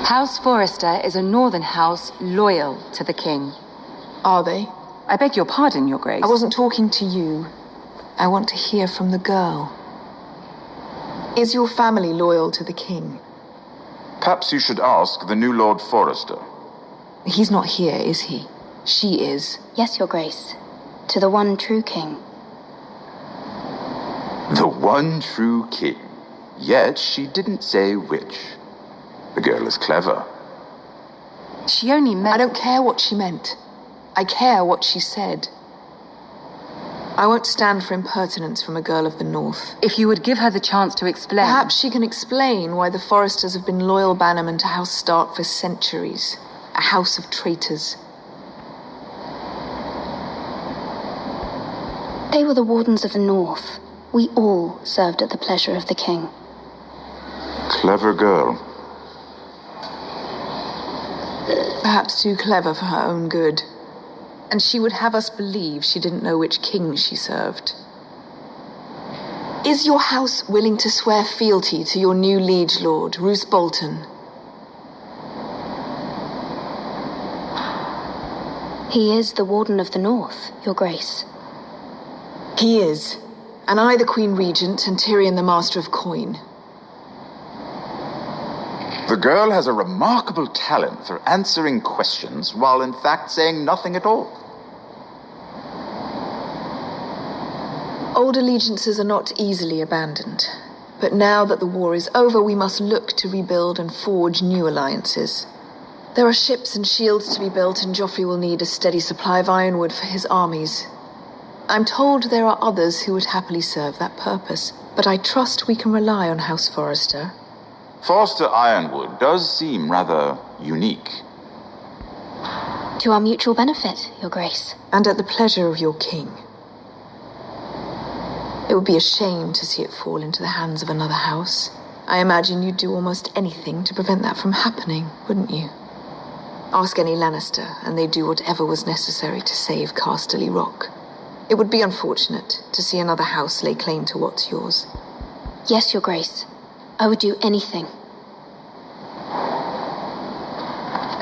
Speaker 15: House Forrester is a northern house loyal to the king. Are they? I beg your pardon, Your Grace. I wasn't talking to you. I want to hear from the girl. Is your family loyal to the king?
Speaker 16: Perhaps you should ask the new Lord Forrester.
Speaker 15: He's not here, is he? She is.
Speaker 11: Yes, Your Grace. To the one true king.
Speaker 16: The one true king. Yet she didn't say which. The girl is clever.
Speaker 15: She only meant... I don't care what she meant. I care what she said. I won't stand for impertinence from a girl of the North. If you would give her the chance to explain... Perhaps she can explain why the Forresters have been loyal bannermen to House Stark for centuries. A house of traitors.
Speaker 11: They were the Wardens of the North. We all served at the pleasure of the king.
Speaker 16: Clever girl.
Speaker 15: Perhaps too clever for her own good. And she would have us believe she didn't know which king she served. Is your house willing to swear fealty to your new liege lord, Roose Bolton?
Speaker 11: He is the Warden of the North, Your Grace.
Speaker 15: He is. And I the Queen Regent and Tyrion the Master of Coin.
Speaker 16: The girl has a remarkable talent for answering questions while in fact saying nothing at all.
Speaker 15: Old allegiances are not easily abandoned. But now that the war is over, we must look to rebuild and forge new alliances. There are ships and shields to be built, and Joffrey will need a steady supply of ironwood for his armies. I'm told there are others who would happily serve that purpose, but I trust we can rely on House Forrester.
Speaker 16: Forster Ironwood does seem rather unique.
Speaker 11: To our mutual benefit, Your Grace.
Speaker 15: And at the pleasure of your king. It would be a shame to see it fall into the hands of another house. I imagine you'd do almost anything to prevent that from happening, wouldn't you? Ask any Lannister, and they'd do whatever was necessary to save Casterly Rock. It would be unfortunate to see another house lay claim to what's yours.
Speaker 11: Yes, Your Grace. I would do anything.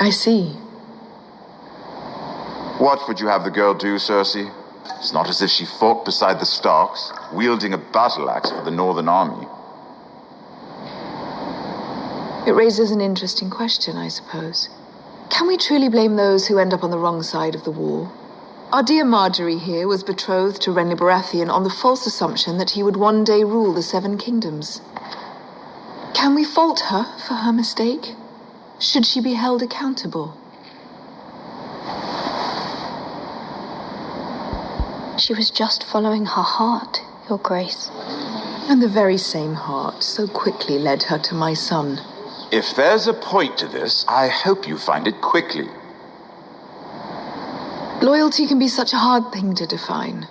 Speaker 15: I see.
Speaker 16: What would you have the girl do, Cersei? It's not as if she fought beside the Starks, wielding a battle axe for the Northern Army.
Speaker 15: It raises an interesting question, I suppose. Can we truly blame those who end up on the wrong side of the war? Our dear Marjorie here was betrothed to Renly Baratheon on the false assumption that he would one day rule the Seven Kingdoms. Can we fault her for her mistake? Should she be held accountable?
Speaker 11: She was just following her heart, Your Grace.
Speaker 15: And the very same heart so quickly led her to my son.
Speaker 16: If there's a point to this, I hope you find it quickly.
Speaker 15: Loyalty can be such a hard thing to define.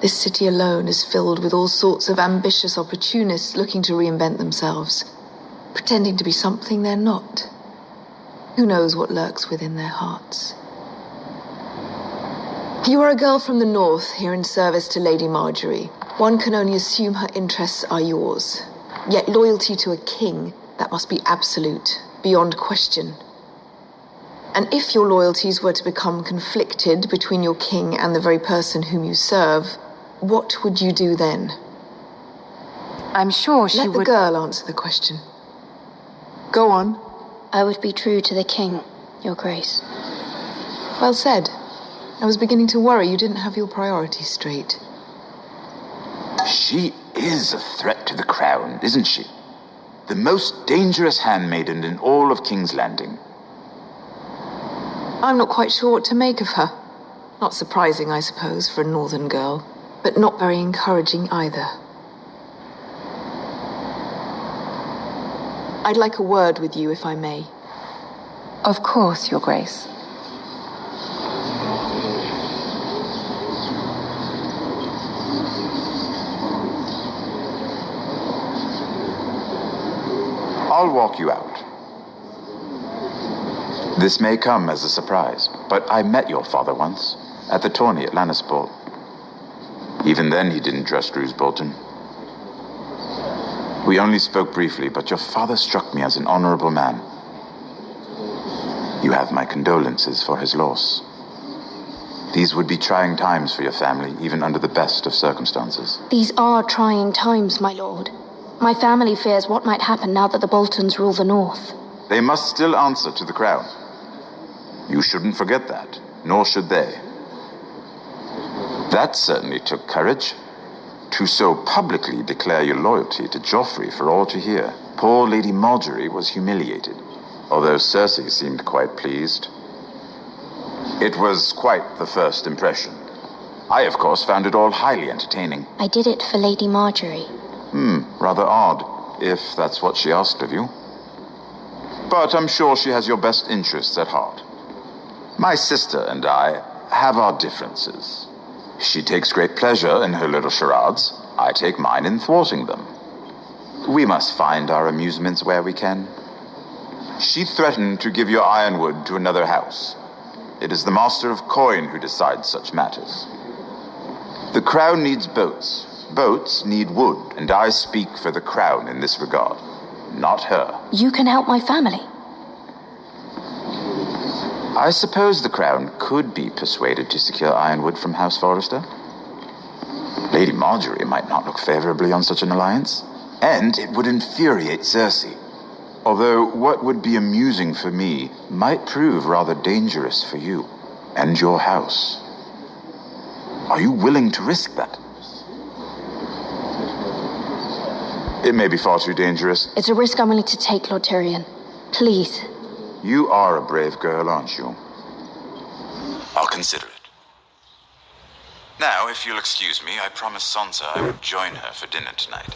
Speaker 15: This city alone is filled with all sorts of ambitious opportunists looking to reinvent themselves, pretending to be something they're not. Who knows what lurks within their hearts? You are a girl from the north, here in service to Lady Marjorie. One can only assume her interests are yours. Yet loyalty to a king, that must be absolute, beyond question. And if your loyalties were to become conflicted between your king and the very person whom you serve, what would you do then? I'm sure she would... Let the girl answer the question. Go on.
Speaker 11: I would be true to the king, Your Grace.
Speaker 15: Well said. I was beginning to worry you didn't have your priorities straight.
Speaker 16: She is a threat to the crown, isn't she? The most dangerous handmaiden in all of King's Landing.
Speaker 15: I'm not quite sure what to make of her. Not surprising, I suppose, for a northern girl, but not very encouraging either. I'd like a word with you, if I may. Of course, Your Grace.
Speaker 16: I'll walk you out. This may come as a surprise, but I met your father once, at the tourney at Lannisport. Even then he didn't trust Roose Bolton. We only spoke briefly, but your father struck me as an honorable man. You have my condolences for his loss. These would be trying times for your family, even under the best of circumstances.
Speaker 11: These are trying times, my lord. My family fears what might happen now that the Boltons rule the north.
Speaker 16: They must still answer to the crown. You shouldn't forget that, nor should they. That certainly took courage. To so publicly declare your loyalty to Joffrey for all to hear. Poor Lady Marjorie was humiliated, although Cersei seemed quite pleased. It was quite the first impression. I, of course, found it all highly entertaining.
Speaker 11: I did it for Lady Marjorie.
Speaker 16: Rather odd, if that's what she asked of you. But I'm sure she has your best interests at heart. My sister and I have our differences. She takes great pleasure in her little charades. I take mine in thwarting them. We must find our amusements where we can. She threatened to give your ironwood to another house. It is the Master of Coin who decides such matters. The crown needs boats. Boats need wood, and I speak for the crown in this regard, not her.
Speaker 11: You can help my family.
Speaker 16: I suppose the crown could be persuaded to secure ironwood from House Forrester. Lady Marjorie might not look favorably on such an alliance, and it would infuriate Cersei. Although what would be amusing for me might prove rather dangerous for you and your house. Are you willing to risk that? It may be far too dangerous.
Speaker 11: It's a risk I'm willing to take, Lord Tyrion. Please.
Speaker 16: You are a brave girl, aren't you? I'll consider it. Now, if you'll excuse me, I promised Sansa I would join her for dinner tonight.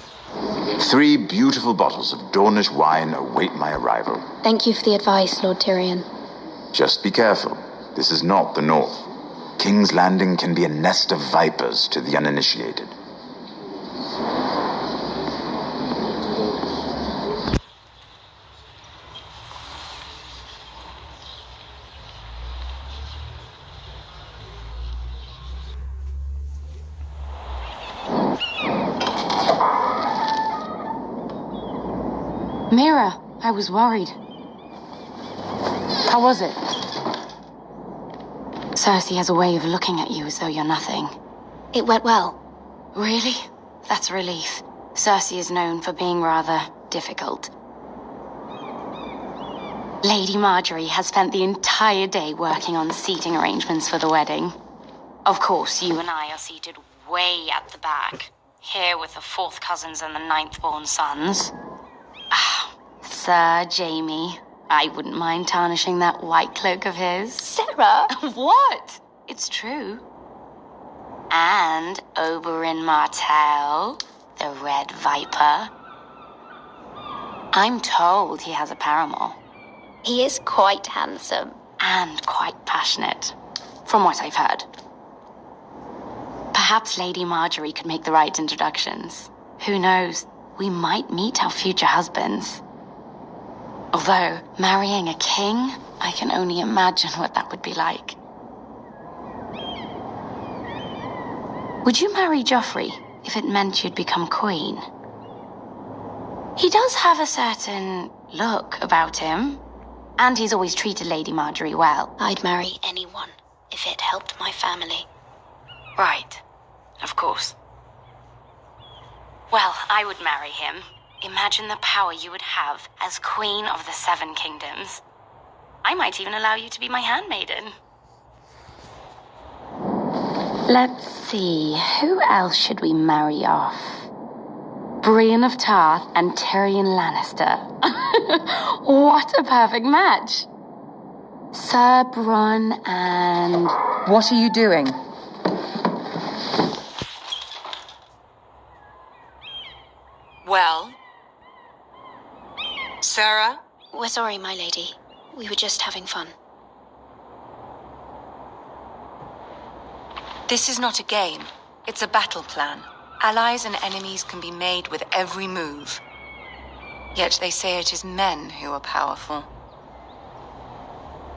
Speaker 16: 3 beautiful bottles of Dornish wine await my arrival.
Speaker 11: Thank you for the advice, Lord Tyrion.
Speaker 16: Just be careful. This is not the North. King's Landing can be a nest of vipers to the uninitiated.
Speaker 15: Mira, I was worried. How was it? Cersei has a way of looking at you as though you're nothing.
Speaker 11: It went well.
Speaker 15: Really? That's a relief. Cersei is known for being rather difficult. Lady Marjorie has spent the entire day working on seating arrangements for the wedding. Of course, you and I are seated way at the back, here with the 4th cousins and the 9th-born sons. Sir Jamie, I wouldn't mind tarnishing that white cloak of his.
Speaker 11: Sarah!
Speaker 15: What? It's true. And Oberyn Martell, the Red Viper. I'm told he has a paramour.
Speaker 11: He is quite handsome.
Speaker 15: And quite passionate, from what I've heard. Perhaps Lady Marjorie could make the right introductions. Who knows? We might meet our future husbands. Although, marrying a king, I can only imagine what that would be like. Would you marry Joffrey if it meant you'd become queen? He does have a certain look about him, and he's always treated Lady Marjorie well.
Speaker 11: I'd marry anyone if it helped my family.
Speaker 15: Right. Of course. Well, I would marry him. Imagine the power you would have as Queen of the Seven Kingdoms. I might even allow you to be my handmaiden. Let's see, who else should we marry off? Brienne of Tarth and Tyrion Lannister. What a perfect match. Sir Bronn and...
Speaker 17: What are you doing?
Speaker 15: Well?
Speaker 11: Sarah? We're sorry, my lady. We were just having fun.
Speaker 17: This is not a game. It's a battle plan. Allies and enemies can be made with every move. Yet they say it is men who are powerful.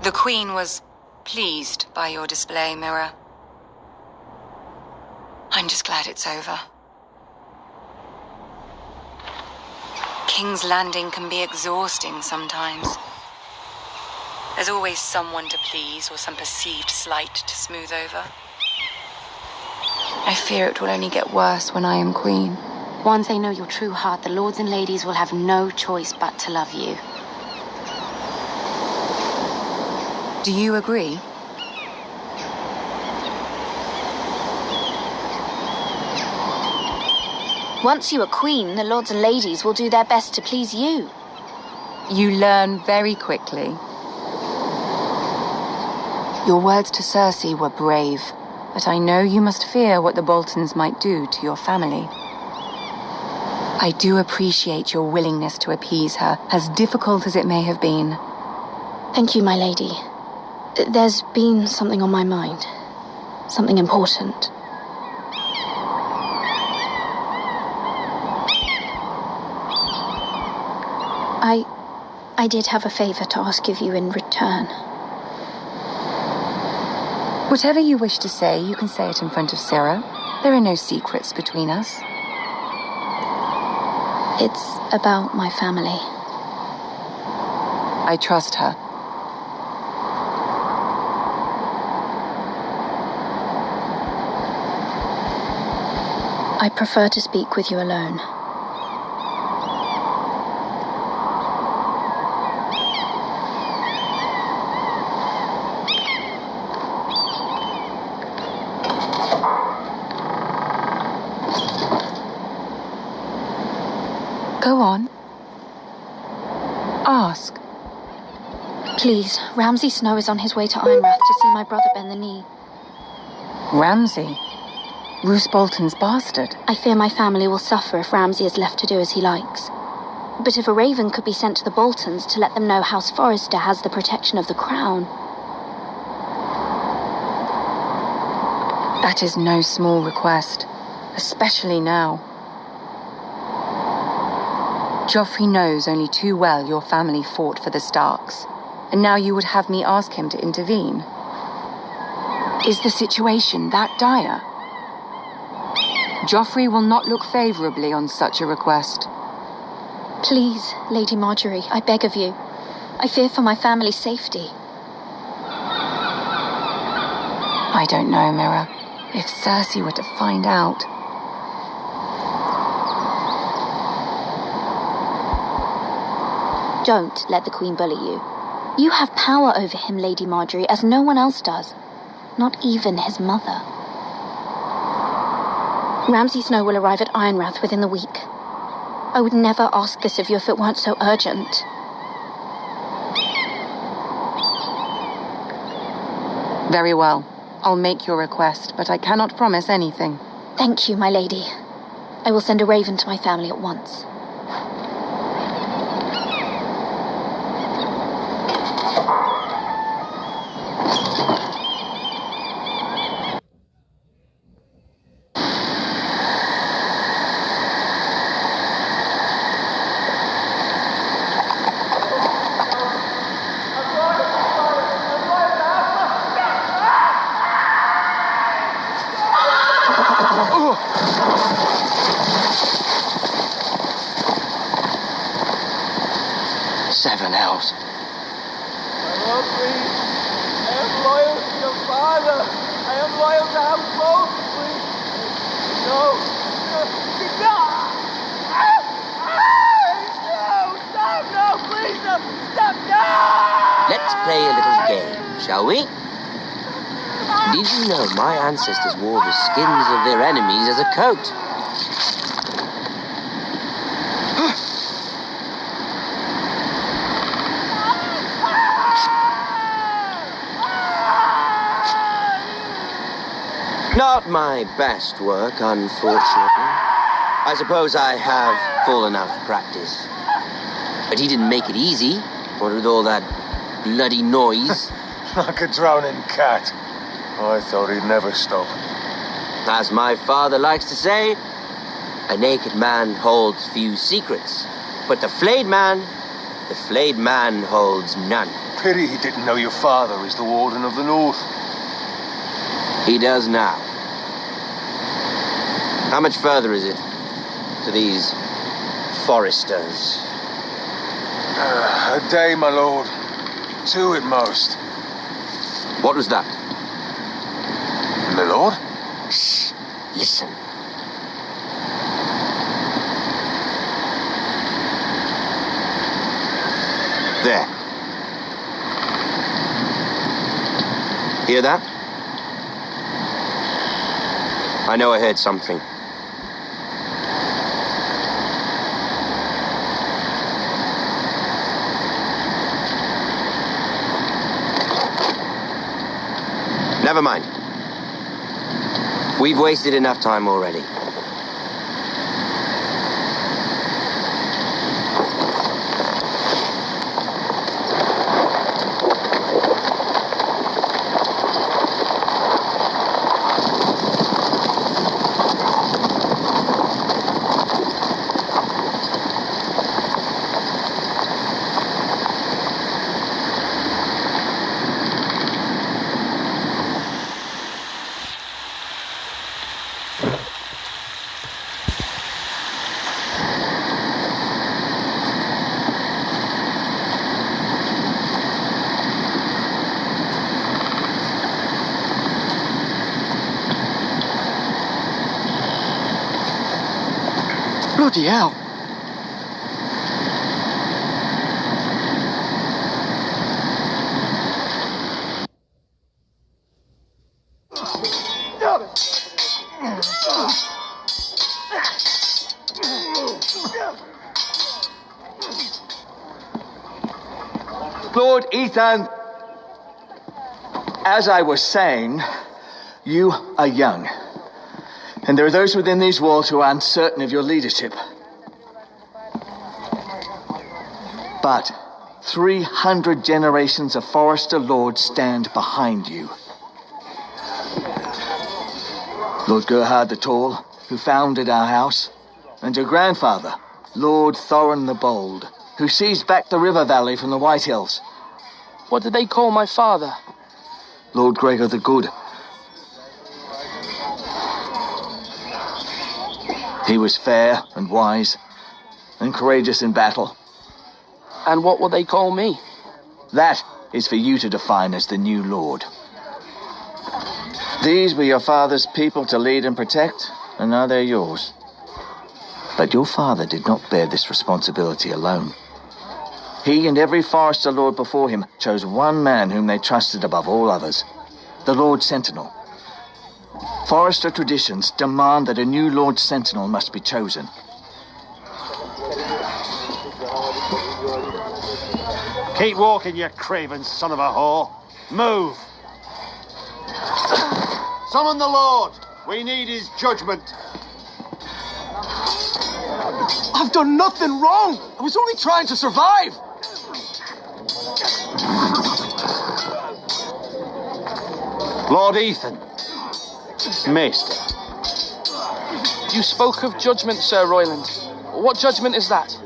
Speaker 17: The Queen was pleased by your display, Mira. I'm just glad it's over. King's Landing can be exhausting sometimes. There's always someone to please or some perceived slight to smooth over. I fear it will only get worse when I am queen.
Speaker 15: Once they know your true heart, the lords and ladies will have no choice but to love you.
Speaker 17: Do you agree?
Speaker 11: Once you are queen, the lords and ladies will do their best to please you.
Speaker 17: You learn very quickly. Your words to Cersei were brave, but I know you must fear what the Boltons might do to your family. I do appreciate your willingness to appease her, as difficult as it may have been.
Speaker 11: Thank you, my lady. There's been something on my mind. Something important. I did have a favor to ask of you in return.
Speaker 17: Whatever you wish to say, you can say it in front of Sarah. There are no secrets between us.
Speaker 11: It's about my family.
Speaker 17: I trust her.
Speaker 11: I prefer to speak with you alone.
Speaker 17: Go on. Ask.
Speaker 11: Please, Ramsey Snow is on his way to Ironrath to see my brother bend the knee.
Speaker 17: Ramsey? Roose Bolton's bastard?
Speaker 11: I fear my family will suffer if Ramsey is left to do as he likes. But if a raven could be sent to the Boltons to let them know House Forrester has the protection of the crown...
Speaker 17: That is no small request, especially now. Joffrey knows only too well your family fought for the Starks, and now you would have me ask him to intervene. Is the situation that dire? Joffrey will not look favorably on such a request.
Speaker 11: Please, Lady Marjorie, I beg of you. I fear for my family's safety.
Speaker 17: I don't know, Mira. If Cersei were to find out...
Speaker 11: Don't let the Queen bully you. You have power over him, Lady Marjorie, as no one else does. Not even his mother. Ramsey Snow will arrive at Ironrath within the week. I would never ask this of you if it weren't so urgent.
Speaker 17: Very well. I'll make your request, but I cannot promise anything.
Speaker 11: Thank you, my lady. I will send a raven to my family at once.
Speaker 7: Seven hells.
Speaker 3: Lord, please. I am loyal to your father. I am loyal to House Bolton, please. No. No. No. Stop. No, please. No. Stop. No.
Speaker 18: Let's play a little game, shall we? Did you know my ancestors wore the skins of their enemies as a coat? Not my best work, unfortunately. I suppose I have fallen out of practice. But he didn't make it easy, what with all that bloody noise.
Speaker 6: Like a drowning cat. I thought he'd never stop.
Speaker 18: As my father likes to say, a naked man holds few secrets, but the flayed man holds none.
Speaker 6: Pity he didn't know your father is the Warden of the North.
Speaker 18: He does now. How much further is it to these foresters?
Speaker 6: A day, my lord. 2 at most.
Speaker 18: What was that?
Speaker 6: My lord?
Speaker 18: Shh. Listen. There. Hear that? I know I heard something. Never mind. We've wasted enough time already.
Speaker 12: Bloody hell.
Speaker 5: Lord Ethan, as I was saying, you are young. And there are those within these walls who are uncertain of your leadership. But 300 generations of Forester Lords stand behind you. Lord Gerhard the Tall, who founded our house, and your grandfather, Lord Thorin the Bold, who seized back the river valley from the Whitehills.
Speaker 12: What did they call my father?
Speaker 5: Lord Gregor the Good. He was fair and wise and courageous in battle.
Speaker 12: And what will they call me?
Speaker 5: That is for you to define as the new lord. These were your father's people to lead and protect, and now they're yours. But your father did not bear this responsibility alone. He and every Forester Lord before him chose one man whom they trusted above all others, the Lord Sentinel. Forester traditions demand that a new Lord Sentinel must be chosen.
Speaker 10: Keep walking, you craven son of a whore. Move. Summon the Lord. We need his judgment.
Speaker 12: I've done nothing wrong. I was only trying to survive.
Speaker 10: Lord Ethan. Maester.
Speaker 12: You spoke of judgment, Sir Royland. What judgment is that?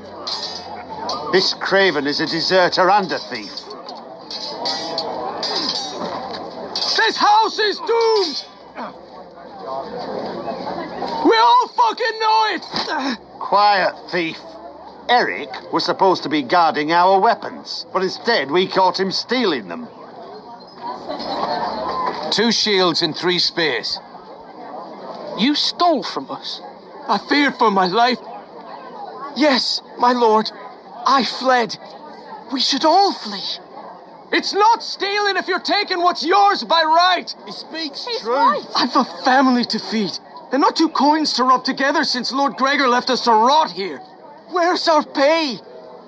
Speaker 10: This craven is a deserter and a thief.
Speaker 12: This house is doomed!
Speaker 14: fucking know it!
Speaker 10: Quiet, thief. Eric was supposed to be guarding our weapons, but instead we caught him stealing them.
Speaker 3: 2 shields and 3 spears.
Speaker 12: You stole from us.
Speaker 14: I feared for my life. Yes, my lord. I fled. We should all flee. It's not stealing if you're taking what's yours by right.
Speaker 3: He speaks
Speaker 14: true. Right. I've a family to feed, and not 2 coins to rub together since Lord Gregor left us to rot here. Where's our pay?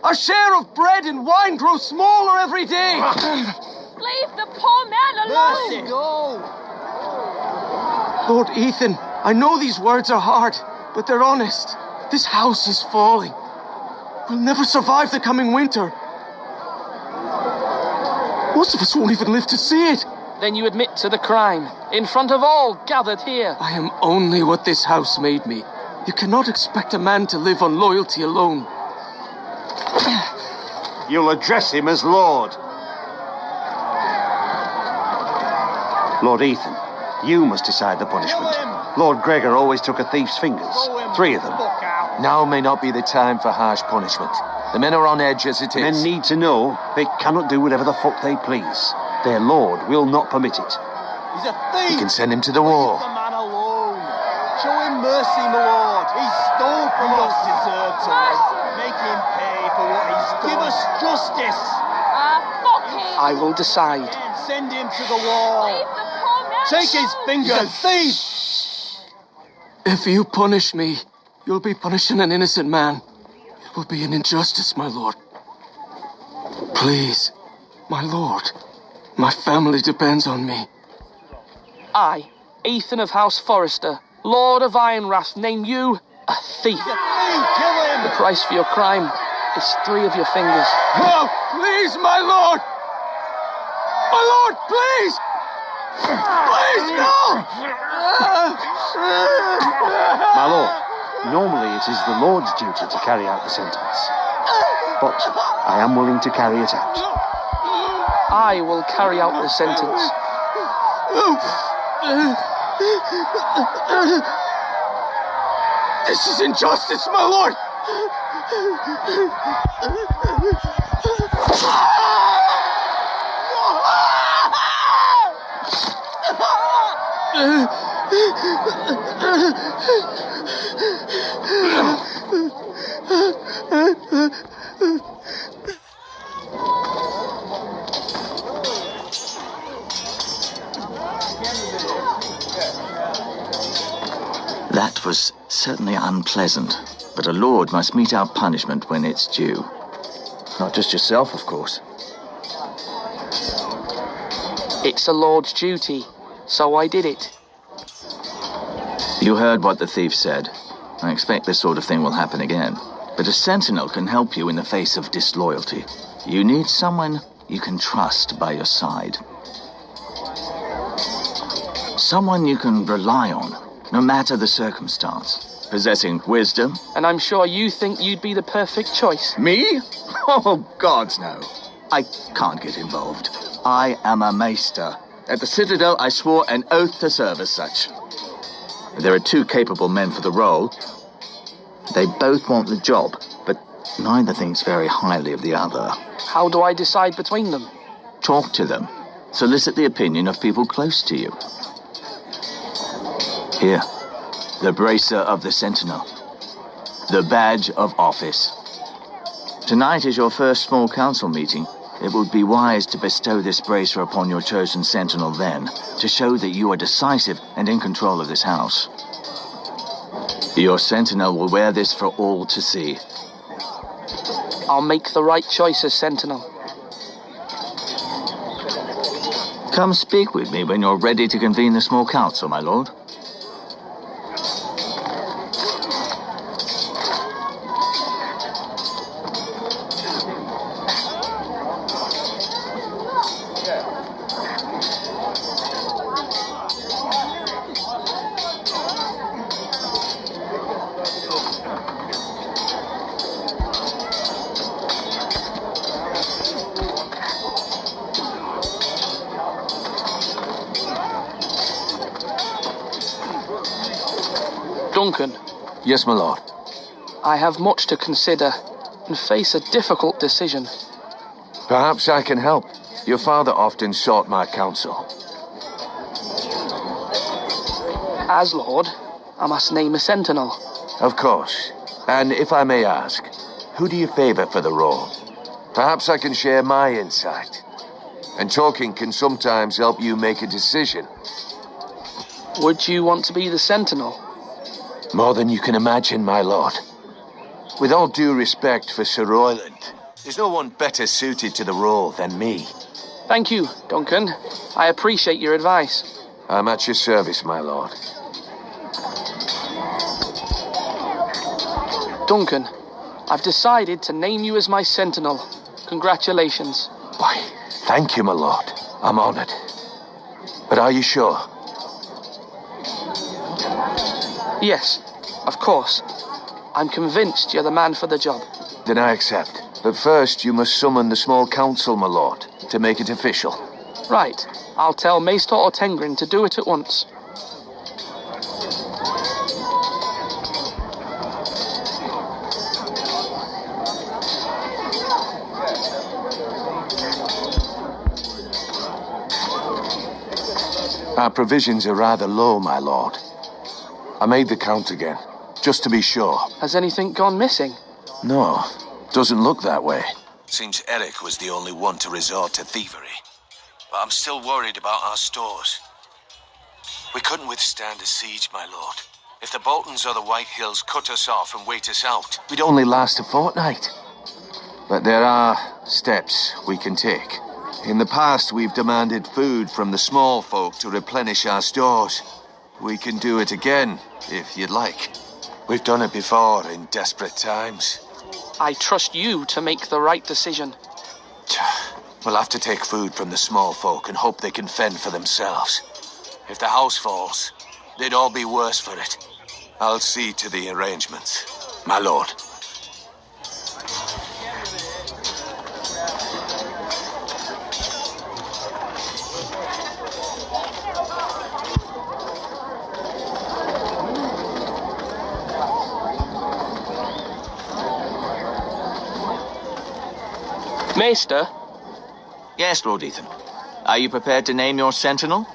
Speaker 14: Our share of bread and wine grows smaller every day.
Speaker 9: Leave the poor man alone!
Speaker 3: Mercy, no!
Speaker 14: Lord Ethan, I know these words are hard, but they're honest. This house is falling. We'll never survive the coming winter. Most of us won't even live to see it.
Speaker 12: Then you admit to the crime, in front of all gathered here.
Speaker 14: I am only what this house made me. You cannot expect a man to live on loyalty alone.
Speaker 10: You'll address him as Lord. Lord Ethan, you must decide the punishment. Lord Gregor always took a thief's fingers. 3 of them.
Speaker 3: Now may not be the time for harsh punishment. The men are on edge as it is.
Speaker 10: Men need to know they cannot do whatever the fuck they please. Their lord will not permit it.
Speaker 3: He's a thief! You can send him to the war.
Speaker 19: Leave the man alone. Show him mercy, my lord. He stole from us. Deserve to make him pay for what he's done. Give us justice.
Speaker 9: Fuck him!
Speaker 12: I will decide.
Speaker 19: Send him to the wall.
Speaker 9: Leave the poor man
Speaker 19: Take his fingers.
Speaker 3: Thief!
Speaker 14: If you punish me, you'll be punishing an innocent man. It will be an injustice, my lord. Please, my lord. My family depends on me.
Speaker 12: I, Ethan of House Forrester, Lord of Ironrath, name you a thief.
Speaker 19: Kill him!
Speaker 12: The price for your crime is 3 of your fingers.
Speaker 14: No, please, my lord! My lord, please! Please, no!
Speaker 10: My lord, normally it is the Lord's duty to carry out the sentence. But I am willing to carry it out.
Speaker 12: I will carry out the sentence.
Speaker 14: This is injustice, my lord!
Speaker 5: That was certainly unpleasant, but a lord must mete out punishment when it's due.
Speaker 3: Not just yourself, of course.
Speaker 12: It's a lord's duty, so I did it.
Speaker 5: You heard what the thief said. I expect this sort of thing will happen again. But a sentinel can help you in the face of disloyalty. You need someone you can trust by your side. Someone you can rely on, no matter the circumstance. Possessing wisdom.
Speaker 12: And I'm sure you think you'd be the perfect choice.
Speaker 5: Me? Oh, gods no. I can't get involved. I am a maester. At the Citadel, I swore an oath to serve as such. There are 2 capable men for the role. They both want the job, but neither thinks very highly of the other.
Speaker 12: How do I decide between them?
Speaker 5: Talk to them. Solicit the opinion of people close to you. Here, the bracer of the Sentinel. The badge of office. Tonight is your first small council meeting. It would be wise to bestow this bracer upon your chosen sentinel then, to show that you are decisive and in control of this house. Your sentinel will wear this for all to see.
Speaker 12: I'll make the right choice as sentinel.
Speaker 5: Come speak with me when you're ready to convene the small council, my lord.
Speaker 12: Duncan,
Speaker 3: Yes, my lord.
Speaker 12: I have much to consider and face a difficult decision.
Speaker 6: Perhaps I can help. Your father often sought my counsel.
Speaker 12: As Lord, I must name a sentinel.
Speaker 6: Of course. And if I may ask, who do you favor for the role? Perhaps I can share my insight. And talking can sometimes help you make a decision.
Speaker 12: Would you want to be the sentinel?
Speaker 6: More than you can imagine, my lord. With all due respect for Sir Royland, there's no one better suited to the role than me.
Speaker 12: Thank you, Duncan. I appreciate your advice.
Speaker 6: I'm at your service, my lord.
Speaker 12: Duncan, I've decided to name you as my sentinel. Congratulations.
Speaker 6: Why, thank you, my lord. I'm honored. But are you sure?
Speaker 12: Yes, of course. I'm convinced you're the man for the job.
Speaker 6: Then I accept. But first, you must summon the small council, my lord, to make it official.
Speaker 12: Right. I'll tell Maester Ortengrin to do it at once.
Speaker 6: Our provisions are rather low, my lord. I made the count again, just to be sure.
Speaker 12: Has anything gone missing?
Speaker 6: No, doesn't look that way. Seems Eric was the only one to resort to thievery. But I'm still worried about our stores. We couldn't withstand a siege, my lord. If the Boltons or the Whitehills cut us off and wait us out, we'd only last a fortnight. But there are steps we can take. In the past, we've demanded food from the small folk to replenish our stores. We can do it again, if you'd like. We've done it before in desperate times.
Speaker 12: I trust you to make the right decision.
Speaker 6: We'll have to take food from the small folk and hope they can fend for themselves. If the house falls, they'd all be worse for it. I'll see to the arrangements, my lord.
Speaker 12: Maester?
Speaker 5: Yes, Lord Ethan. Are you prepared to name your sentinel?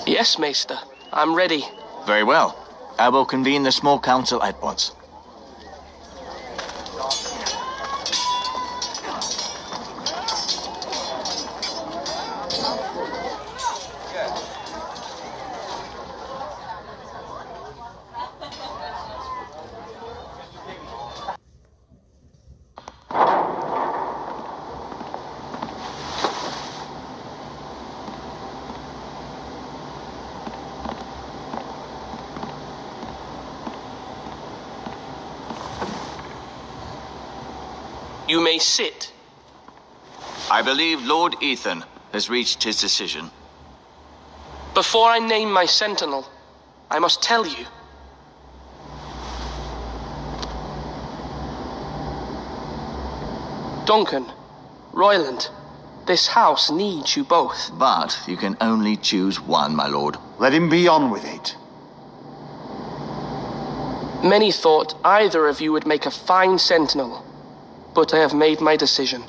Speaker 12: Yes, Maester. I'm ready.
Speaker 5: Very well. I will convene the small council at once.
Speaker 12: You may sit.
Speaker 5: I believe Lord Ethan has reached his decision.
Speaker 12: Before I name my sentinel, I must tell you. Duncan, Royland, this house needs you both.
Speaker 5: But you can only choose one, my lord.
Speaker 10: Let him be on with it.
Speaker 12: Many thought either of you would make a fine sentinel, but I have made my decision.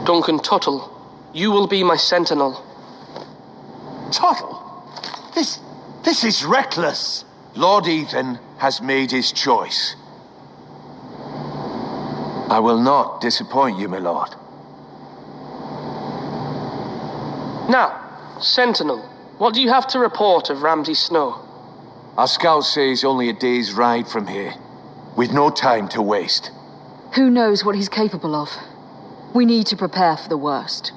Speaker 12: Duncan Tuttle, you will be my sentinel.
Speaker 10: Tuttle? This is reckless.
Speaker 6: Lord Ethan has made his choice. I will not disappoint you, my lord.
Speaker 12: Now, sentinel, what do you have to report of Ramsay Snow?
Speaker 6: Our scout says only a day's ride from here, with no time to waste.
Speaker 8: Who knows what he's capable of? We need to prepare for the worst.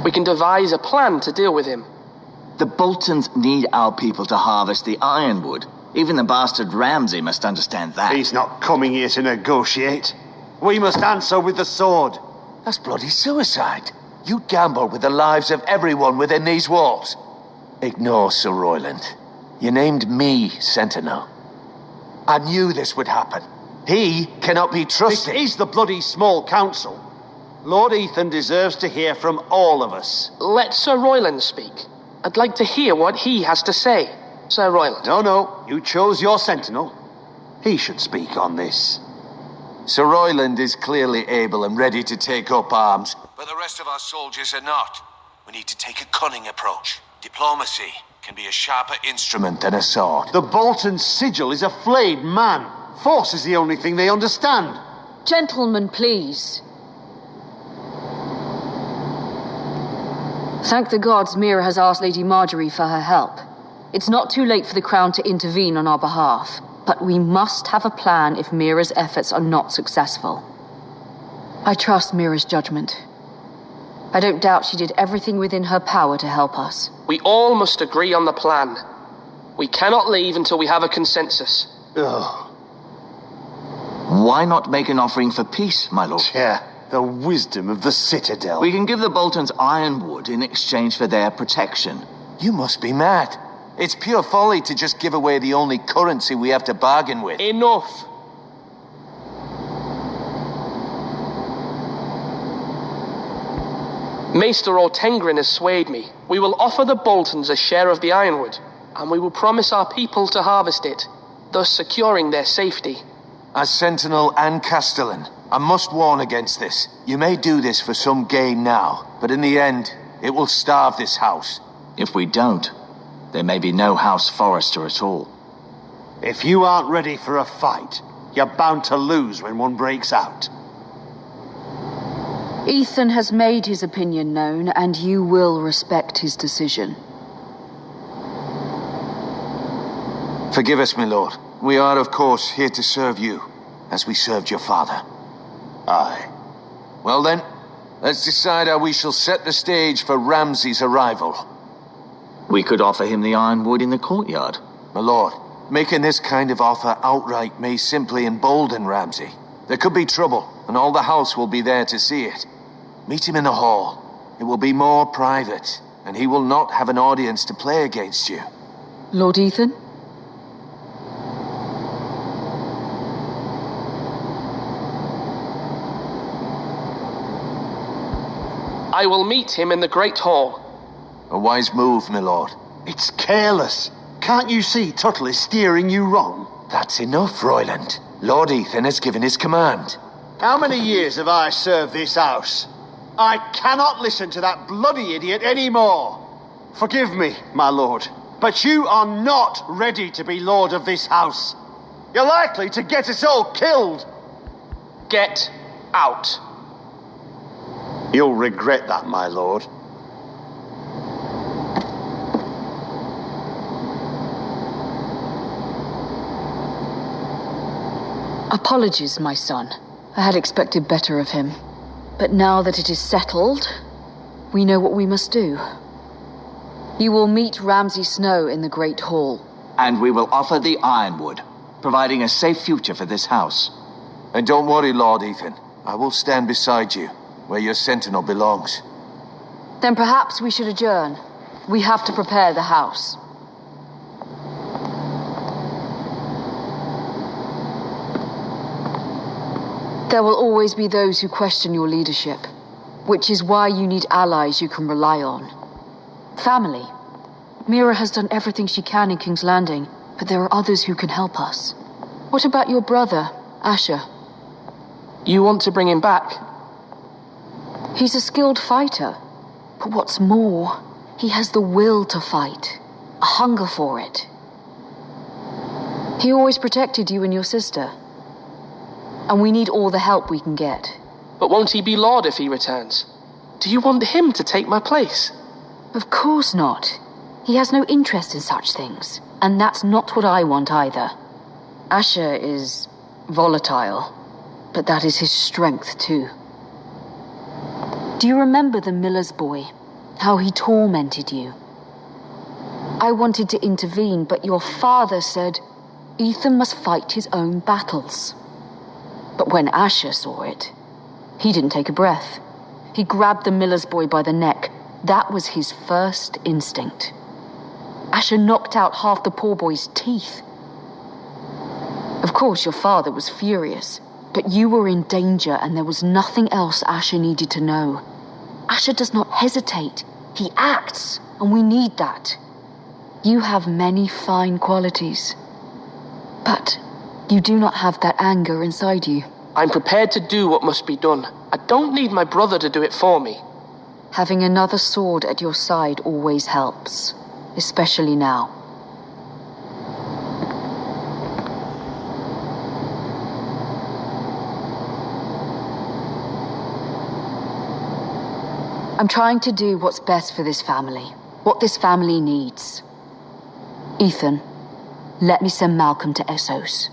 Speaker 12: We can devise a plan to deal with him.
Speaker 5: The Boltons need our people to harvest the ironwood. Even the bastard Ramsey must understand that.
Speaker 10: He's not coming here to negotiate. We must answer with the sword.
Speaker 6: That's bloody suicide. You gamble with the lives of everyone within these walls. Ignore Sir Royland. You named me Sentinel. I knew this would happen. He cannot be trusted.
Speaker 10: This is the bloody small council. Lord Ethan deserves to hear from all of us.
Speaker 12: Let Sir Royland speak. I'd like to hear what he has to say. Sir Royland.
Speaker 10: No, you chose your sentinel. He should speak on this.
Speaker 6: Sir Royland is clearly able and ready to take up arms, but the rest of our soldiers are not. We need to take a cunning approach. Diplomacy can be a sharper instrument than a sword.
Speaker 10: The Bolton's sigil is a flayed man. Force is the only thing they understand.
Speaker 8: Gentlemen, please. Thank the gods Mira has asked Lady Marjorie for her help. It's not too late for the Crown to intervene on our behalf, but we must have a plan if Mira's efforts are not successful. I trust Mira's judgment. I don't doubt she did everything within her power to help us.
Speaker 12: We all must agree on the plan. We cannot leave until we have a consensus.
Speaker 10: Ugh.
Speaker 5: Why not make an offering for peace, my lord?
Speaker 10: Yeah, the wisdom of the Citadel.
Speaker 5: We can give the Boltons ironwood in exchange for their protection.
Speaker 6: You must be mad. It's pure folly to just give away the only currency we have to bargain with.
Speaker 12: Enough. Maester Ortengrin has swayed me. We will offer the Boltons a share of the ironwood, and we will promise our people to harvest it, thus securing their safety.
Speaker 6: As Sentinel and Castellan, I must warn against this. You may do this for some gain now, but in the end, it will starve this house.
Speaker 5: If we don't, there may be no House Forrester at all.
Speaker 10: If you aren't ready for a fight, you're bound to lose when one breaks out.
Speaker 8: Ethan has made his opinion known, and you will respect his decision.
Speaker 6: Forgive us, my lord. We are, of course, here to serve you, as we served your father.
Speaker 10: Aye.
Speaker 6: Well then, let's decide how we shall set the stage for Ramsey's arrival.
Speaker 5: We could offer him the ironwood in the courtyard.
Speaker 6: My lord, making this kind of offer outright may simply embolden Ramsey. There could be trouble, and all the house will be there to see it. Meet him in the hall. It will be more private, and he will not have an audience to play against you.
Speaker 8: Lord Ethan?
Speaker 12: I will meet him in the Great Hall.
Speaker 6: A wise move, my lord.
Speaker 10: It's careless. Can't you see Tuttle is steering you wrong?
Speaker 6: That's enough, Royland. Lord Ethan has given his command.
Speaker 10: How many years have I served this house? I cannot listen to that bloody idiot anymore. Forgive me, my lord, but you are not ready to be lord of this house. You're likely to get us all killed.
Speaker 12: Get out.
Speaker 10: You'll regret that, my lord.
Speaker 8: Apologies, my son. I had expected better of him. But now that it is settled, we know what we must do. You will meet Ramsey Snow in the Great Hall.
Speaker 5: And we will offer the ironwood, providing a safe future for this house.
Speaker 6: And don't worry, Lord Ethan. I will stand beside you, where your sentinel belongs.
Speaker 8: Then perhaps we should adjourn. We have to prepare the house. There will always be those who question your leadership, which is why you need allies you can rely on. Family. Mira has done everything she can in King's Landing, but there are others who can help us. What about your brother, Asher?
Speaker 12: You want to bring him back?
Speaker 8: He's a skilled fighter, but what's more, he has the will to fight, a hunger for it. He always protected you and your sister. And we need all the help we can get.
Speaker 12: But won't he be Lord if he returns? Do you want him to take my place?
Speaker 8: Of course not. He has no interest in such things. And that's not what I want either. Asher is volatile, but that is his strength too. Do you remember the miller's boy? How he tormented you? I wanted to intervene, but your father said, Ethan must fight his own battles. But when Asher saw it, he didn't take a breath. He grabbed the miller's boy by the neck. That was his first instinct. Asher knocked out half the poor boy's teeth. Of Of course, your father was furious, but you were in danger and there was nothing else Asher needed to know. Asher does not hesitate. He acts, and we need that. You have many fine qualities, but you do not have that anger inside you.
Speaker 12: I'm prepared to do what must be done. I don't need my brother to do it for me.
Speaker 8: Having another sword at your side always helps, especially now. I'm trying to do what's best for this family, what this family needs. Ethan, let me send Malcolm to Essos.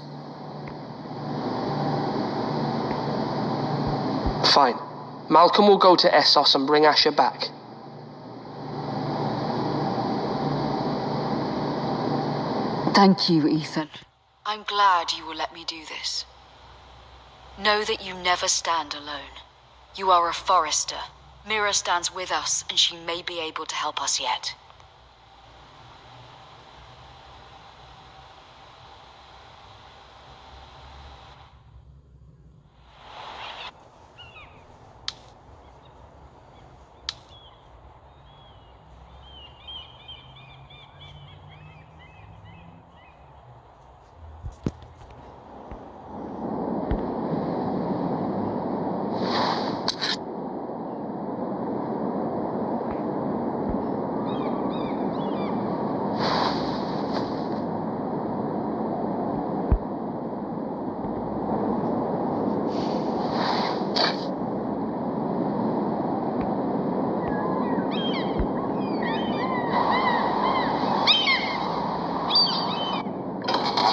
Speaker 12: Fine. Malcolm will go to Essos and bring Asher back.
Speaker 8: Thank you, Ethan. I'm glad you will let me do this. Know that you never stand alone. You are a Forester. Mira stands with us, and she may be able to help us yet.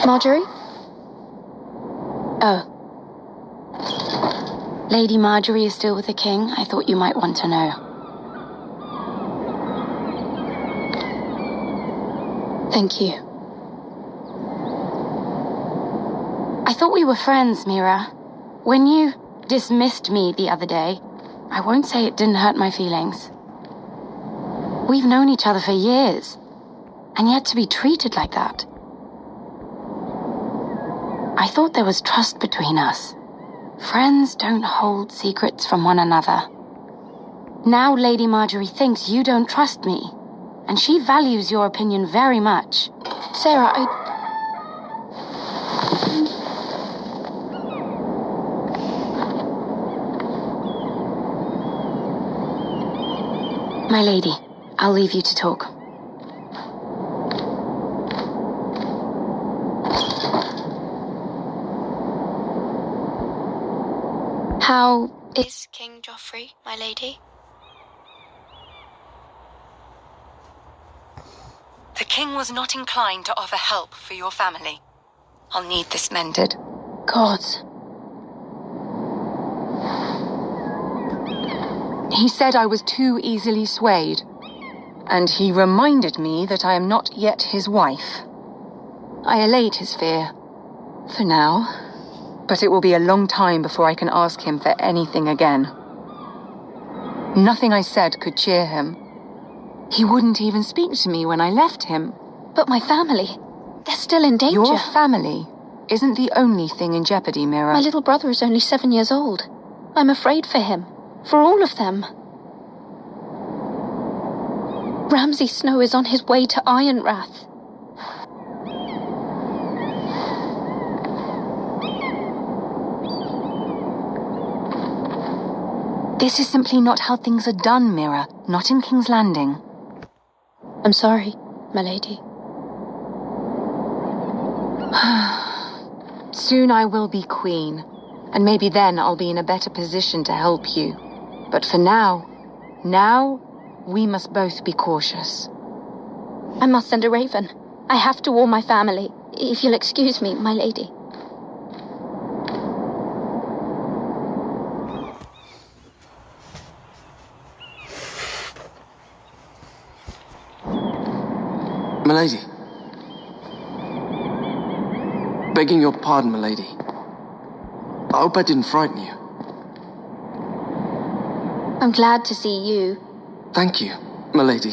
Speaker 11: Marjorie? Oh. Lady Marjorie is still with the king. I thought you might want to know. Thank you. I thought we were friends, Mira. When you dismissed me the other day, I won't say it didn't hurt my feelings. We've known each other for years, and yet to be treated like that. I thought there was trust between us. Friends don't hold secrets from one another. Now Lady Marjorie thinks you don't trust me, and she values your opinion very much. Sarah, My lady, I'll leave you to talk. How is King Joffrey, my lady?
Speaker 15: The king was not inclined to offer help for your family. I'll need this mended.
Speaker 11: Gods.
Speaker 15: He said I was too easily swayed. And he reminded me that I am not yet his wife. I allay his fear. For now. But it will be a long time before I can ask him for anything again. Nothing I said could cheer him. He wouldn't even speak to me when I left him.
Speaker 11: But my family, they're still in danger.
Speaker 15: Your family isn't the only thing in jeopardy, Mira.
Speaker 11: My little brother is only 7 years old. I'm afraid for him. For all of them. Ramsey Snow is on his way to Ironrath.
Speaker 15: This is simply not how things are done, Mira. Not in King's Landing.
Speaker 11: I'm sorry, my lady.
Speaker 15: Soon I will be queen, and maybe then I'll be in a better position to help you. But for now, we must both be cautious.
Speaker 11: I must send a raven. I have to warn my family. If you'll excuse me, my lady.
Speaker 12: Milady. Begging your pardon, milady. I hope I didn't frighten you.
Speaker 11: I'm glad to see you.
Speaker 12: Thank you, milady.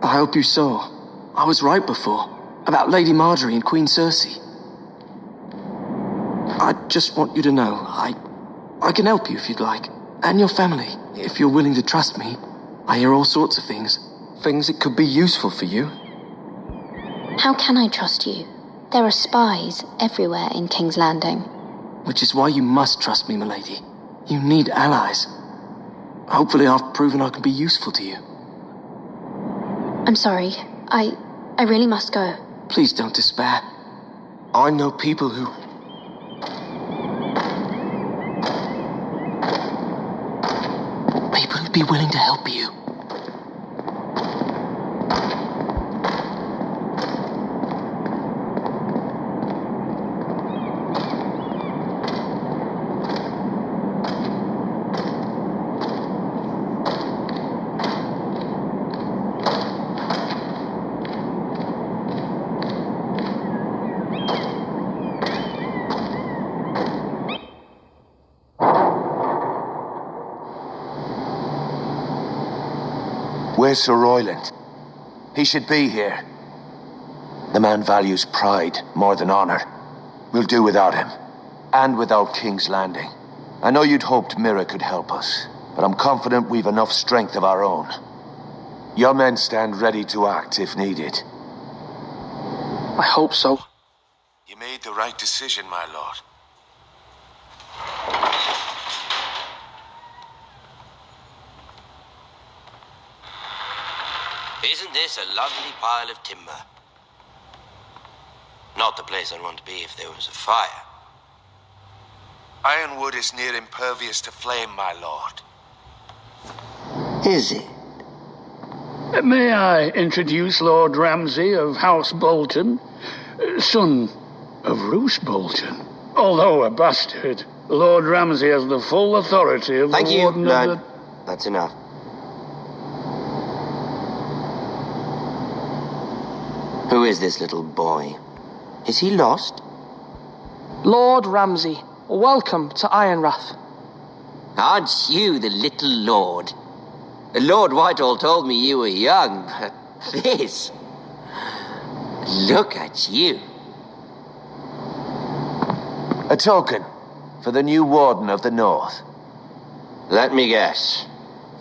Speaker 12: I hope you saw. I was right before. About Lady Marjorie and Queen Cersei.
Speaker 14: I just want you to know, I can help you if you'd like. And your family, if you're willing to trust me. I hear all sorts of things. Things that could be useful for you.
Speaker 9: How can I trust you? There are spies everywhere in King's Landing.
Speaker 14: Which is why you must trust me, milady. You need allies. Hopefully I've proven I can be useful to you.
Speaker 9: I'm sorry. I really must go.
Speaker 14: Please don't despair. I know people who... People who'd be willing to help you.
Speaker 6: Where's Sir Royland? He should be here. The man values pride more than honor. We'll do without him. And without King's Landing. I know you'd hoped Mira could help us, but I'm confident we've enough strength of our own. Your men stand ready to act if needed.
Speaker 12: I hope so.
Speaker 6: You made the right decision, my lord.
Speaker 18: Isn't this a lovely pile of timber? Not the place I'd want to be if there was a fire.
Speaker 6: Ironwood is near impervious to flame, my lord.
Speaker 18: Is it?
Speaker 13: May I introduce Lord Ramsey of House Bolton, son of Roose Bolton. Although a bastard, Lord Ramsey has the full authority of
Speaker 18: Thank
Speaker 13: the
Speaker 18: you,
Speaker 13: Warden
Speaker 18: lad.
Speaker 13: of the...
Speaker 18: That's enough. Who is this little boy? Is he lost?
Speaker 12: Lord Ramsey, welcome to Ironrath.
Speaker 18: Aren't you the little lord? Lord Whitehill told me you were young, but this... Look at you.
Speaker 6: A token for the new Warden of the North.
Speaker 18: Let me guess.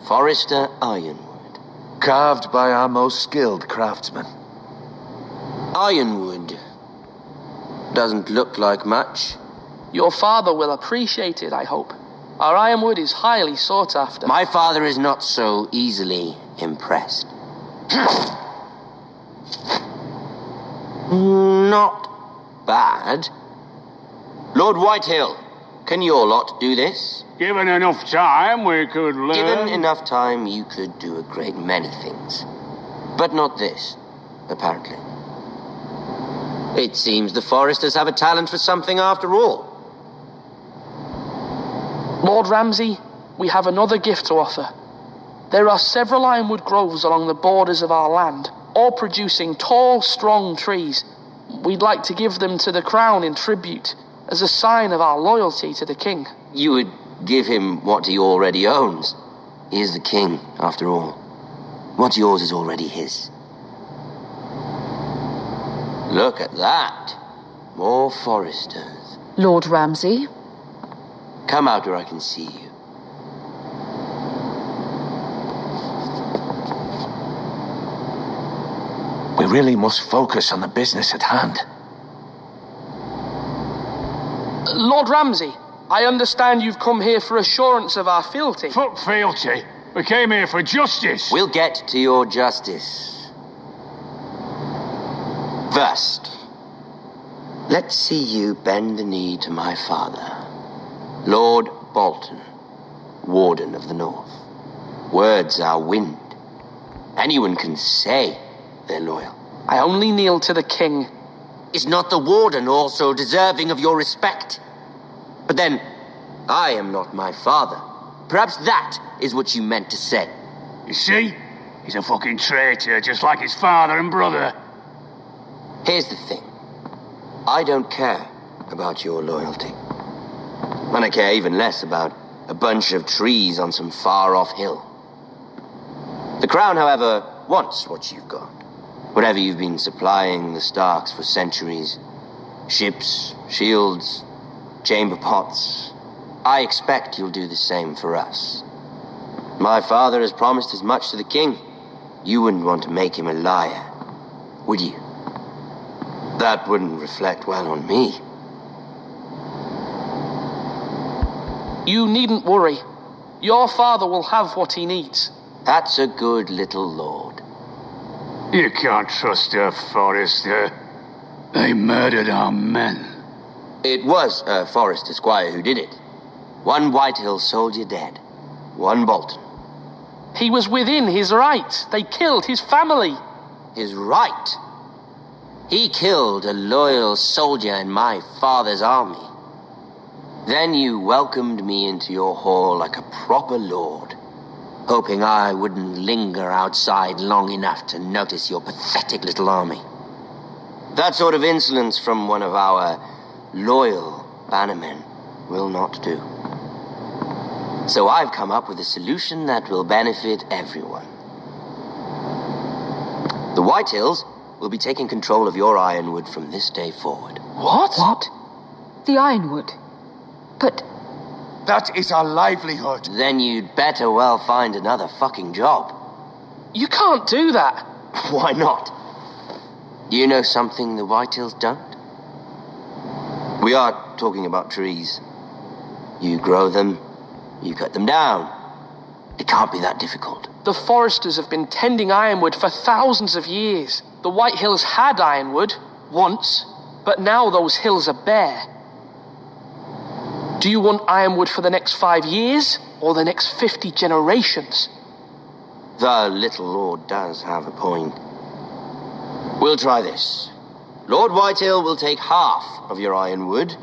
Speaker 18: Forrester Ironwood.
Speaker 6: Carved by our most skilled craftsmen.
Speaker 18: Ironwood. Doesn't look like much.
Speaker 12: Your father will appreciate it, I hope. Our ironwood is highly sought after.
Speaker 18: My father is not so easily impressed. Not bad. Lord Whitehill, can your lot do this?
Speaker 13: Given enough time, we could learn...
Speaker 18: Given enough time, you could do a great many things. But not this, apparently. It seems the Foresters have a talent for something after all.
Speaker 12: Lord Ramsey, we have another gift to offer. There are several ironwood groves along the borders of our land, all producing tall, strong trees. We'd like to give them to the crown in tribute, as a sign of our loyalty to the king.
Speaker 18: You would give him what he already owns. He is the king, after all. What's yours is already his. Look at that. More Foresters.
Speaker 8: Lord Ramsey?
Speaker 18: Come out where I can see you.
Speaker 6: We really must focus on the business at hand.
Speaker 12: Lord Ramsey, I understand you've come here for assurance of our fealty.
Speaker 13: Fuck fealty. We came here for justice.
Speaker 18: We'll get to your justice. First, let's see you bend the knee to my father, Lord Bolton, Warden of the North. Words are wind. Anyone can say they're loyal.
Speaker 12: I only kneel to the king.
Speaker 18: Is not the Warden also deserving of your respect? But then, I am not my father. Perhaps that is what you meant to say.
Speaker 13: You see? He's a fucking traitor, just like his father and brother.
Speaker 18: Here's the thing. I don't care about your loyalty. And I care even less about a bunch of trees on some far-off hill. The Crown, however, wants what you've got. Whatever you've been supplying the Starks for centuries. Ships, shields, chamber pots. I expect you'll do the same for us. My father has promised as much to the king. You wouldn't want to make him a liar, would you? That wouldn't reflect well on me.
Speaker 12: You needn't worry. Your father will have what he needs.
Speaker 18: That's a good little lord.
Speaker 13: You can't trust her, Forrester. They murdered our men.
Speaker 18: It was a Forrester squire who did it. One Whitehill soldier dead. One Bolton.
Speaker 12: He was within his right. They killed his family.
Speaker 18: His right? He killed a loyal soldier in my father's army. Then you welcomed me into your hall like a proper lord, hoping I wouldn't linger outside long enough to notice your pathetic little army. That sort of insolence from one of our loyal bannermen will not do. So I've come up with a solution that will benefit everyone. The Whitehills will be taking control of your ironwood from this day forward.
Speaker 12: What?
Speaker 8: What? The ironwood? But...
Speaker 19: That is our livelihood.
Speaker 18: Then you'd better well find another fucking job.
Speaker 12: You can't do that.
Speaker 18: Why not? You know something the Whitehills don't? We are talking about trees. You grow them, you cut them down. It can't be that difficult.
Speaker 12: The Foresters have been tending ironwood for thousands of years. The Whitehills had ironwood, once, but now those hills are bare. Do you want ironwood for the next 5 years, or the next 50 generations?
Speaker 18: The little lord does have a point. We'll try this. Lord Whitehill will take half of your ironwood,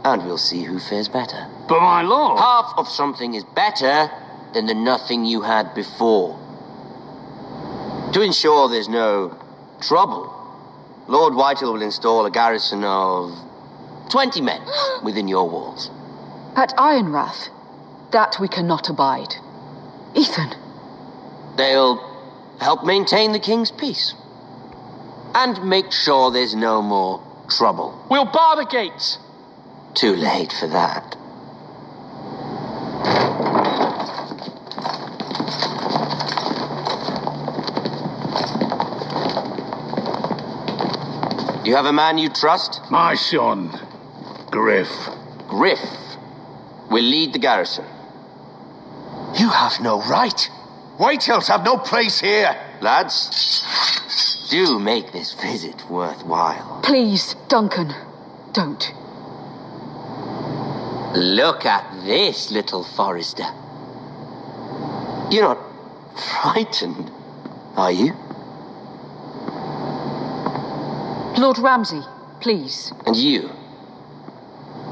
Speaker 18: and we'll see who fares better.
Speaker 13: But my lord...
Speaker 18: Half of something is better than the nothing you had before. To ensure there's no trouble, Lord Whitehill will install a garrison of 20 men within your walls.
Speaker 8: At Ironrath, that we cannot abide. Ethan.
Speaker 18: They'll help maintain the king's peace. And make sure there's no more trouble.
Speaker 12: We'll bar the gates.
Speaker 18: Too late for that. Do you have a man you trust?
Speaker 13: My son, Griff.
Speaker 18: Griff will lead the garrison.
Speaker 19: You have no right. Whitehills have no place here.
Speaker 18: Lads, do make this visit worthwhile.
Speaker 8: Please, Duncan, don't.
Speaker 18: Look at this, little Forrester. You're not frightened, are you?
Speaker 8: Lord Ramsey, please.
Speaker 18: And you?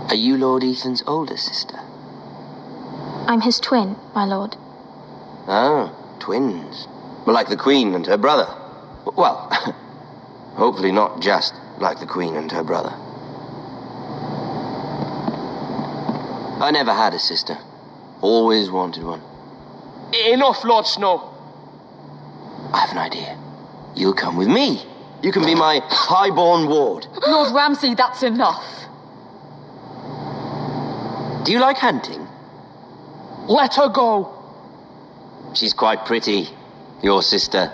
Speaker 18: Are you Lord Ethan's older sister?
Speaker 9: I'm his twin, my lord.
Speaker 18: Ah, twins. Like the Queen and her brother. Well, hopefully not just like the Queen and her brother. I never had a sister. Always wanted one.
Speaker 12: Enough, Lord Snow.
Speaker 18: I have an idea. You'll come with me. You can be my highborn ward.
Speaker 8: Lord Ramsey, that's enough.
Speaker 18: Do you like hunting?
Speaker 12: Let her go.
Speaker 18: She's quite pretty, your sister.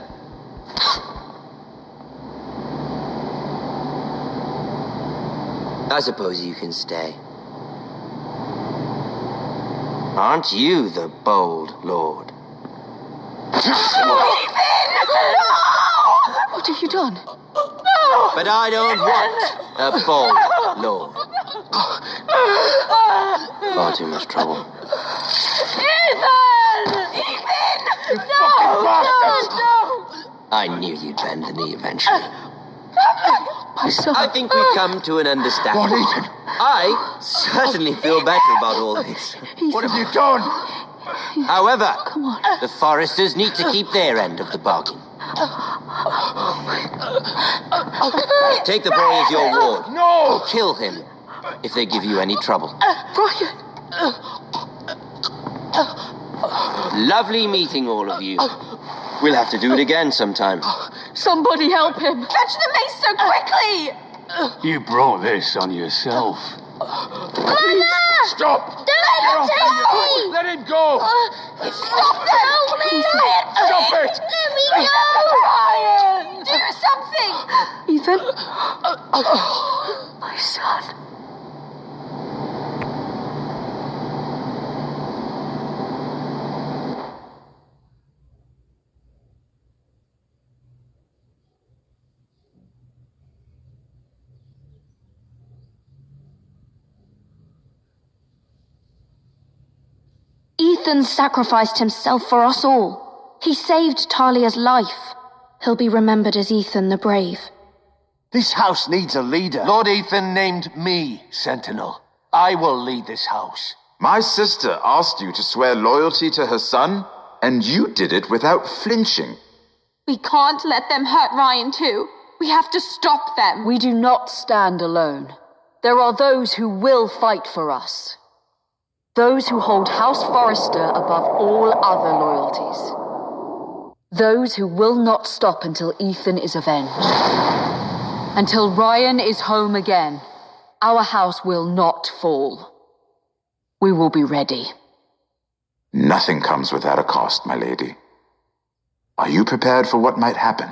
Speaker 18: I suppose you can stay. Aren't you the bold lord?
Speaker 8: What have you done?
Speaker 18: But I don't want a bold lord. Far too much trouble.
Speaker 1: Ethan! Ethan! No!
Speaker 18: I knew you'd bend the knee eventually.
Speaker 8: My son.
Speaker 18: I think we've come to an understanding.
Speaker 19: What, Ethan?
Speaker 18: I certainly feel better about all this.
Speaker 19: What have you done?
Speaker 18: However,
Speaker 8: Come on.
Speaker 18: the Foresters need to keep their end of the bargain. Take the boy as your ward.
Speaker 19: No!
Speaker 18: Kill him if they give you any trouble.
Speaker 8: Brian!
Speaker 18: Lovely meeting all of you. We'll have to do it again sometime.
Speaker 8: Somebody help him!
Speaker 1: Fetch the mace so quickly!
Speaker 13: You brought this on yourself.
Speaker 1: Please!
Speaker 6: Stop!
Speaker 1: Don't take me!
Speaker 6: Let him go!
Speaker 1: Stop them! Help me!
Speaker 6: Stop it!
Speaker 1: Let me go! Ryan! Do something!
Speaker 8: Ethan? My son.
Speaker 9: Ethan sacrificed himself for us all. He saved Talia's life. He'll be remembered as Ethan the Brave.
Speaker 19: This house needs a leader. Lord Ethan named me Sentinel. I will lead this house.
Speaker 16: My sister asked you to swear loyalty to her son, and you did it without flinching.
Speaker 20: We can't let them hurt Ryan too. We have to stop them.
Speaker 8: We do not stand alone. There are those who will fight for us. Those who hold House Forrester above all other loyalties. Those who will not stop until Ethan is avenged. Until Ryan is home again, our house will not fall. We will be ready.
Speaker 16: Nothing comes without a cost, my lady. Are you prepared for what might happen?